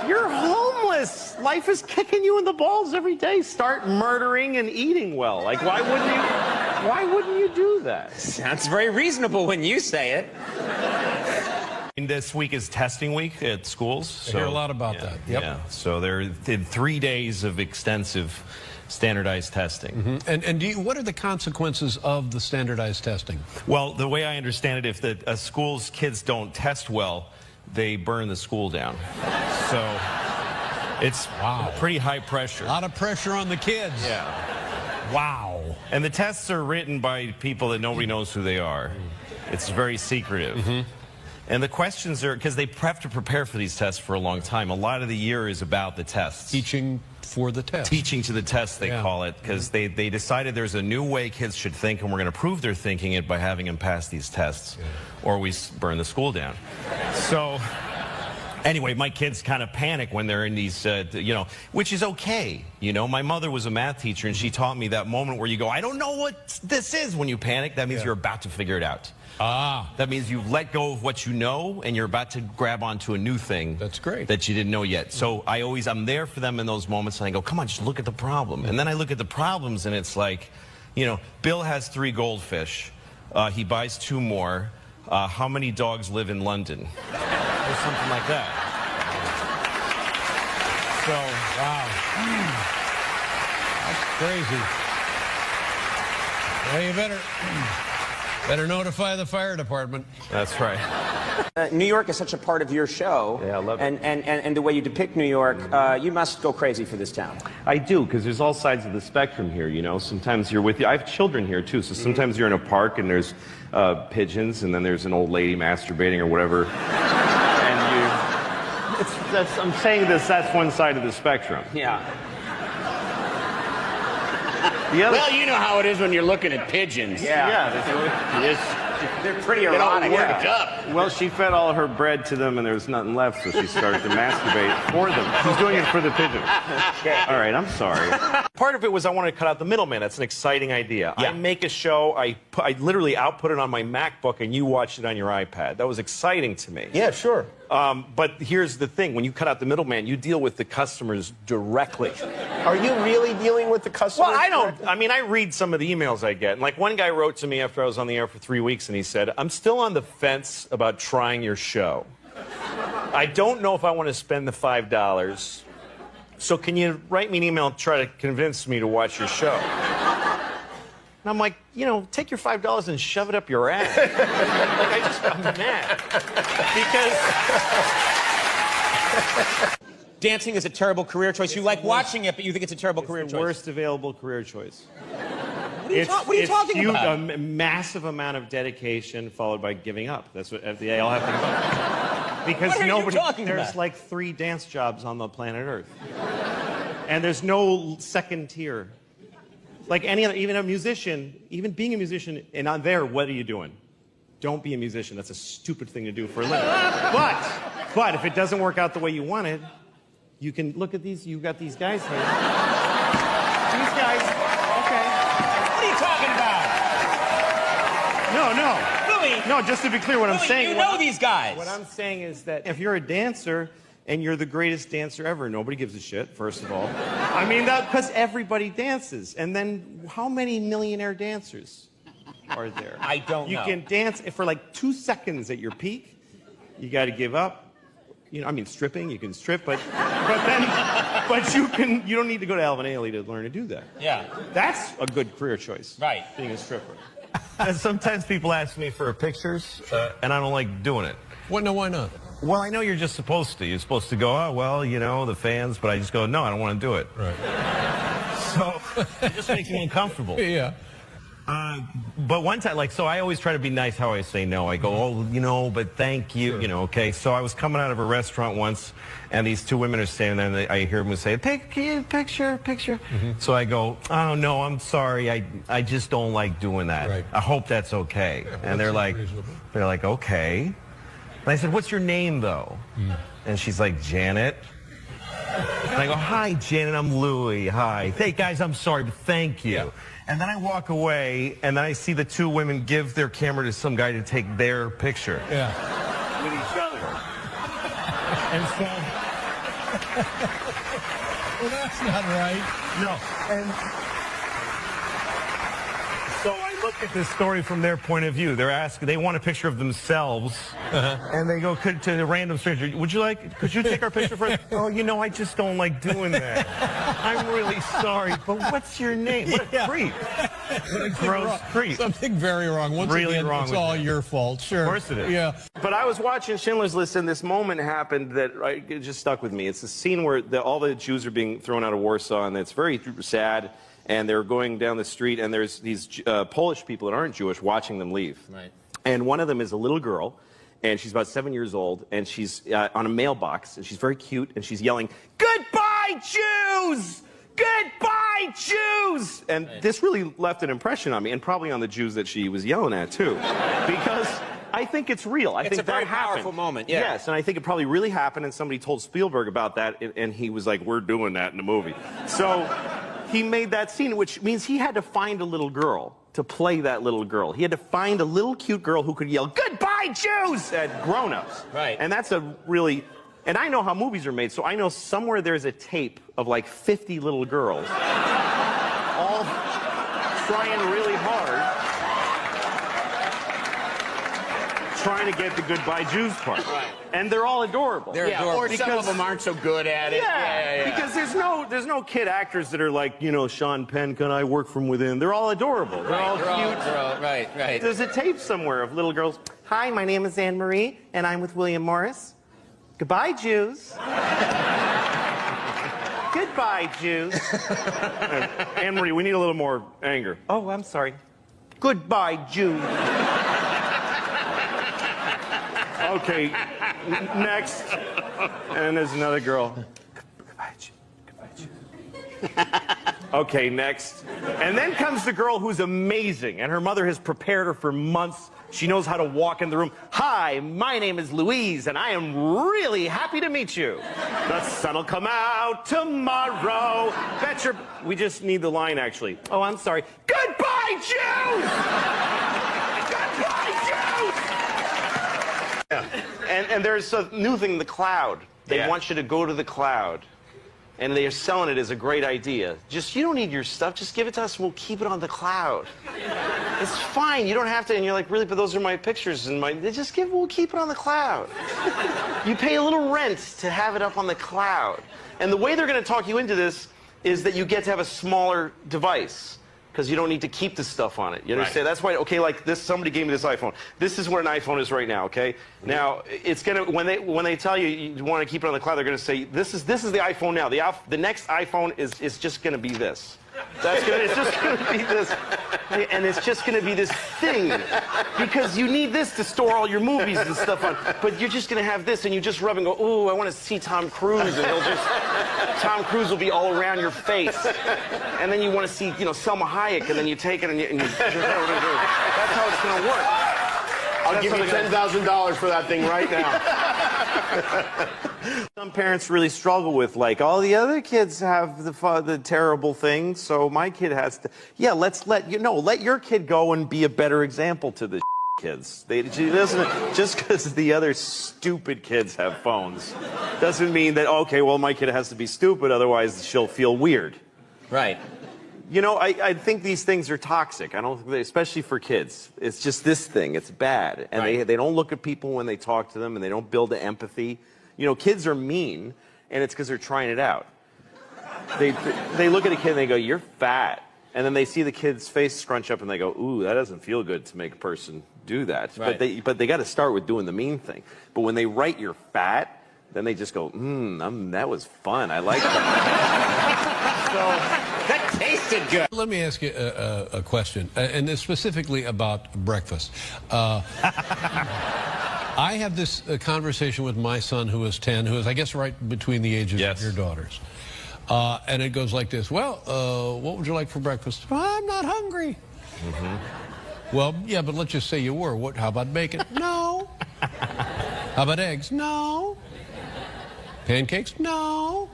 You're homeless. Life is kicking you in the balls every day. Start murdering and eating well. Like, why wouldn't you do that? Sounds very reasonable when you say it. This week is testing week at schools. I hear a lot about that. Yep. Yeah. So there are 3 days of extensive standardized testing. Mm-hmm. And what are the consequences of the standardized testing? Well, the way I understand it, if a school's kids don't test well, they burn the school down. So it's pretty high pressure. A lot of pressure on the kids. Yeah. Wow. And the tests are written by people that nobody knows who they are. It's very secretive. Mm-hmm. And the questions are, because they have to prepare for these tests for a long time. A lot of the year is about the tests. Teaching for the test. Teaching to the test, they call it, because they decided there's a new way kids should think, and we're going to prove they're thinking it by having them pass these tests, or we burn the school down. So, anyway, my kids kind of panic when they're in these, you know, which is okay. You know, my mother was a math teacher, and she taught me that moment where you go, I don't know what this is when you panic. That means you're about to figure it out. That means you've let go of what you know, and you're about to grab onto a new thing. That's great. That you didn't know yet. So I'm there for them in those moments, and I go, come on, just look at the problem. And then I look at the problems, and it's like, you know, Bill has 3 goldfish. He buys 2 more. How many dogs live in London? Or something like that. So, wow. That's crazy. Well, you better notify the fire department. That's right. New York is such a part of your show. Yeah, I love it. And the way you depict New York, you must go crazy for this town. I do, because there's all sides of the spectrum here, you know. Sometimes you're with I have children here, too, so sometimes you're in a park and there's pigeons, and then there's an old lady masturbating or whatever. I'm saying that's one side of the spectrum. Yeah. Well, you know how it is when you're looking at pigeons. Yeah. They're pretty erotic. Well, she fed all her bread to them, and there was nothing left, so she started to masturbate for them. She's doing it for the pigeons. All right, I'm sorry. Part of it was I wanted to cut out the middleman. That's an exciting idea. Yeah. I make a show, I literally output it on my MacBook, and you watched it on your iPad. That was exciting to me. Yeah, sure. But here's the thing. When you cut out the middleman, you deal with the customers directly. Are you really dealing with the customers? Well, I don't. I mean, I read some of the emails I get. And like one guy wrote to me after I was on the air for 3 weeks, and he said, I'm still on the fence about trying your show. I don't know if I want to spend the $5. So can you write me an email and try to convince me to watch your show? And I'm like, you know, take your $5 and shove it up your ass. I'm mad. Because Dancing is a terrible career choice. You like watching it, but you think it's a terrible career the choice. worst available career choice. What are you talking about? A massive amount of dedication followed by giving up. That's what they all have to give up. Because What are you talking there's about? like 3 dance jobs on the planet Earth. And there's no second tier. Like any other, even a musician, even being a musician, and on there, what are you doing? Don't be a musician. That's a stupid thing to do for a living. But if it doesn't work out the way you wanted, you can look at these. You've got these guys here. These guys. Okay. What are you talking about? No. Louis. No, just to be clear, what I'm saying. You know these guys. What I'm saying is that if you're a dancer and you're the greatest dancer ever, nobody gives a shit, first of all. I mean, because everybody dances. And then how many millionaire dancers are there? I don't know. You can dance for like 2 seconds at your peak. You got to give up. You know, I mean, stripping, you can strip, but you don't need to go to Alvin Ailey to learn to do that. Yeah. That's a good career choice. Right. Being a stripper. And sometimes people ask me for pictures, and I don't like doing it. What? No, why not? Well, I know you're just supposed to. You're supposed to go, oh, well, you know, the fans, but I just go, no, I don't want to do it. Right. So it just makes me uncomfortable. Yeah. But one time, so I always try to be nice how I say no. I go, oh, you know, but thank you, Sure. you know, okay. So I was coming out of a restaurant once, and these 2 women are standing there, and I hear them say, picture. So I go, oh, no, I'm sorry. I just don't like doing that. Right. I hope that's okay. Yeah, well, and they're that like, seems reasonable. okay. And I said, what's your name, though? And she's like, Janet. And I go, hi, Janet, I'm Louie. Hi. Hey, guys, I'm sorry, but thank you. Yeah. And then I walk away, and then I see the 2 women give their camera to some guy to take their picture. Yeah. With each other. And so... Well, that's not right. No. And so I look at this story from their point of view. They want a picture of themselves, and they go to a random stranger, could you take our picture for us? Oh, you know, I just don't like doing that. I'm really sorry, but what's your name? What a creep. What a gross creep. Something very wrong. Once Really again, wrong it's with all that. your fault. Sure. Of course it is. Yeah. But I was watching Schindler's List, and this moment happened that it just stuck with me. It's a scene where all the Jews are being thrown out of Warsaw, and it's very sad. And they're going down the street, and there's these Polish people that aren't Jewish watching them leave. Right. And one of them is a little girl, and she's about 7 years old, and she's on a mailbox, and she's very cute, and she's yelling, "Goodbye, Jews! Goodbye, Jews!" And this really left an impression on me, and probably on the Jews that she was yelling at, too. Because I think it's real. I think a very that happened. powerful moment, yeah. Yes, and I think it probably really happened, and somebody told Spielberg about that, and he was like, we're doing that in the movie. So he made that scene, which means he had to find a little girl to play that little girl. He had to find a little cute girl who could yell, "Goodbye, Jews!" at grown-ups. Right. And that's a really... And I know how movies are made, so I know somewhere there's a tape of like 50 little girls all trying really hard, trying to get the "Goodbye, Jews" part. Right. And they're all adorable. Or some of them aren't so good at it. Yeah. Because there's no kid actors that are like, you know, Sean Penn, can I work from within? They're all adorable. They're all cute. Right. There's a tape somewhere of little girls. "Hi, my name is Anne Marie, and I'm with William Morris. Goodbye, Jews." "Goodbye, Jews." Anne Marie, we need a little more anger. "Oh, I'm sorry. Goodbye, Jews." Okay, next. And there's another girl. "Goodbye, Jews. Goodbye, Jews." Okay, next. And then comes the girl who's amazing, and her mother has prepared her for months. She knows how to walk in the room. "Hi, my name is Louise, and I am really happy to meet you. The sun'll come out tomorrow. Bet your..." We just need the line, actually. "Oh, I'm sorry. Goodbye, Jews! Goodbye, Jews!" Yeah. And there's a new thing, the cloud. They want you to go to the cloud. And they're selling it as a great idea. You don't need your stuff. Just give it to us and we'll keep it on the cloud. It's fine. You don't have to. And you're like, really? But those are my pictures. And we'll keep it on the cloud. You pay a little rent to have it up on the cloud. And the way they're going to talk you into this is that you get to have a smaller device. because you don't need to keep the stuff on it. You understand? Right. That's why. Okay, like this. Somebody gave me this iPhone. This is what an iPhone is right now. Okay. Now it's gonna when they tell you you want to keep it on the cloud, they're gonna say this is the iPhone now. The next iPhone is just gonna be this. It's just gonna be this, and it's just gonna be this thing, because you need this to store all your movies and stuff on. But you're just gonna have this, and you just rub and go, ooh, I want to see Tom Cruise, and Tom Cruise will be all around your face, and then you want to see, Selma Hayek, and then you take it and you that's how it's gonna work. I'll give you $10,000 for that thing right now. Some parents really struggle with, like, all the other kids have the terrible things, so my kid has to. Yeah, let your kid go and be a better example to the kids. Just because the other stupid kids have phones doesn't mean that, okay, well, my kid has to be stupid, otherwise she'll feel weird. Right. I think these things are toxic. Especially for kids. It's just this thing. It's bad. And they don't look at people when they talk to them, and they don't build the empathy. Kids are mean, and it's because they're trying it out. They look at a kid and they go, you're fat. And then they see the kid's face scrunch up and they go, ooh, that doesn't feel good to make a person do that. Right. But they got to start with doing the mean thing. But when they write you're fat, then they just go, that was fun. I like that. That tasted good. Let me ask you a question, and specifically about breakfast. I have this conversation with my son, who is 10, who is, I guess, right between the ages of your daughters. And it goes like this. Well, what would you like for breakfast? I'm not hungry. Mm-hmm. Well, yeah, but let's just say you were. How about bacon? No. How about eggs? No. Pancakes? No.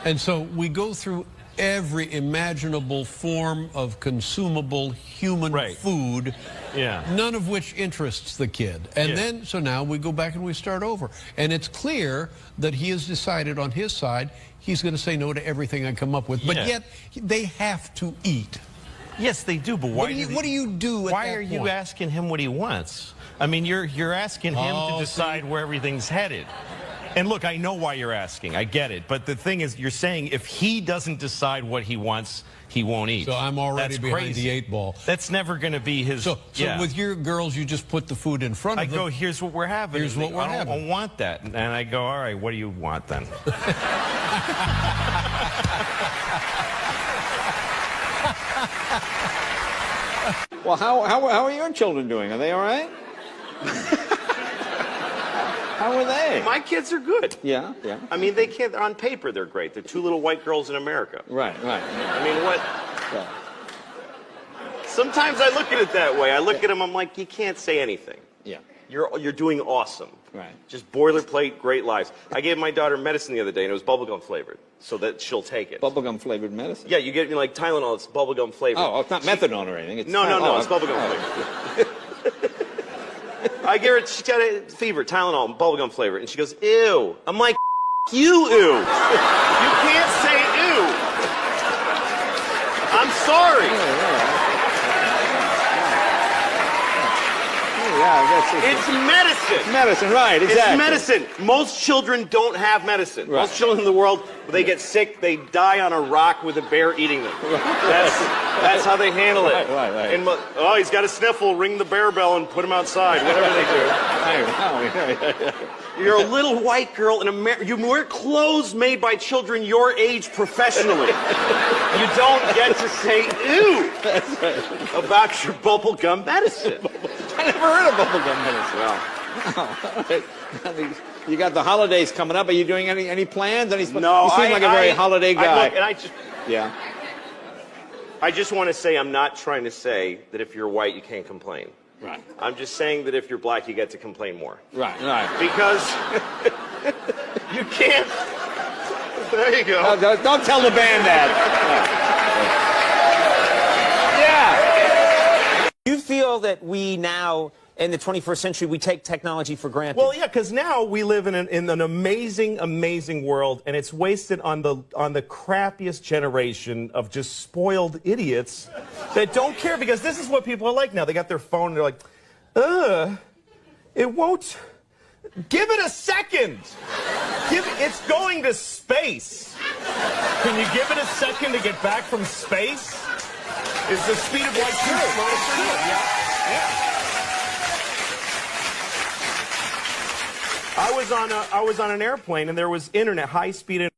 And so we go through every imaginable form of consumable human food, none of which interests the kid. And then, so now we go back and we start over. And it's clear that he has decided on his side he's going to say no to everything I come up with. But yet, they have to eat. Yes, they do, but why? What do you do at why that are you point? asking him what he wants? I mean, you're asking him to decide where everything's headed. And look, I know why you're asking. I get it. But the thing is, you're saying if he doesn't decide what he wants, he won't eat. So I'm already behind crazy. the 8 ball. That's never going to be his... So with your girls, you just put the food in front of them. I go, here's what we're having. Here's what we're having. I don't want that. And I go, all right, what do you want then? Well, how are your children doing? Are they all right? How are they? My kids are good. Yeah. I mean, on paper, they're great. They're 2 little white girls in America. Right. I mean, what? Yeah. Sometimes I look at it that way. I look at them, I'm like, you can't say anything. Yeah. You're doing awesome. Right. Just boilerplate, great lives. I gave my daughter medicine the other day, and it was bubblegum flavored, so that she'll take it. Bubblegum flavored medicine? Yeah, you get me like Tylenol, it's bubblegum flavored. Oh, it's not methadone or anything. It's no, it's bubblegum flavored. I give her, she's got a fever, Tylenol, bubblegum flavor, and she goes, ew. I'm like, you, ew. You can't say ew. I'm sorry. It's medicine. Medicine, right, exactly. It's medicine. Most children don't have medicine. Right. Most children in the world, when they get sick, they die on a rock with a bear eating them. That's how they handle it. Right. And, he's got a sniffle, ring the bear bell and put him outside, whatever they do. You're a little white girl in America. You wear clothes made by children your age professionally. You don't get to say ew about your bubblegum medicine. I never heard of bubblegum medicine. Well, you got the holidays coming up. Are you doing any plans? No, you seem like a very holiday guy. I just want to say I'm not trying to say that if you're white you can't complain. Right. I'm just saying that if you're black you get to complain more. Right. Because you can't. There you go. Don't tell the band that. Yeah. You feel that we now, in the 21st century, we take technology for granted? Well, yeah, because now we live in an amazing world, and it's wasted on the crappiest generation of just spoiled idiots that don't care, because this is what people are like now. They got their phone, and they're like, it won't. Give it a second. It's going to space. Can you give it a second to get back from space? is the speed of light too. I was on an airplane and there was internet, high speed internet.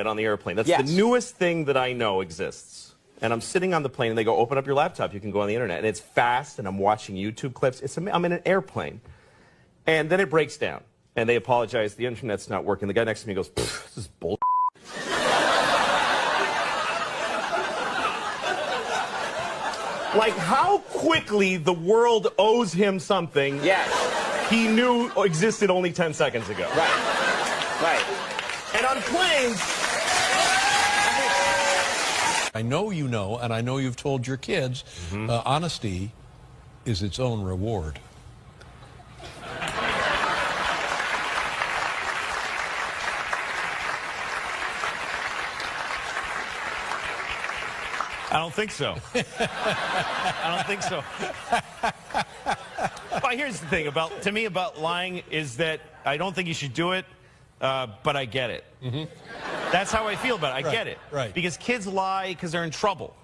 On the airplane. That's the newest thing that I know exists. And I'm sitting on the plane and they go, open up your laptop, you can go on the internet. And it's fast and I'm watching YouTube clips. I'm in an airplane. And then it breaks down. And they apologize, the internet's not working. The guy next to me goes, this is bull. Like how quickly the world owes him something he knew existed only 10 seconds ago. Right. And on planes, I know you know, and I know you've told your kids, honesty is its own reward. I don't think so. I don't think so. But here's the thing about lying is that I don't think you should do it, but I get it. That's how I feel about it. I get it. Right. Because kids lie because they're in trouble.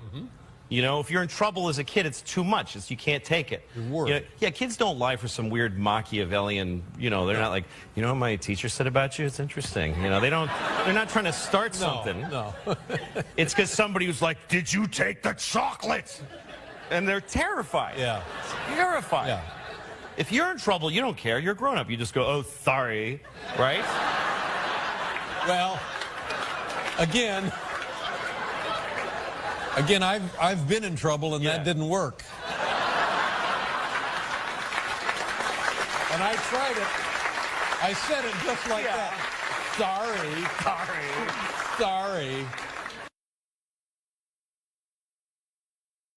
You know, if you're in trouble as a kid, it's too much. You can't take it. You're worried. Yeah, kids don't lie for some weird Machiavellian, they're not like, what my teacher said about you? It's interesting. They're not trying to start something. No. It's because somebody was like, did you take the chocolate? And they're terrified. Yeah. Terrified. Yeah. If you're in trouble, you don't care. You're a grown-up. You just go, oh, sorry, right? Well, again, I've been in trouble and that didn't work. And I tried it. I said it just like that. Sorry.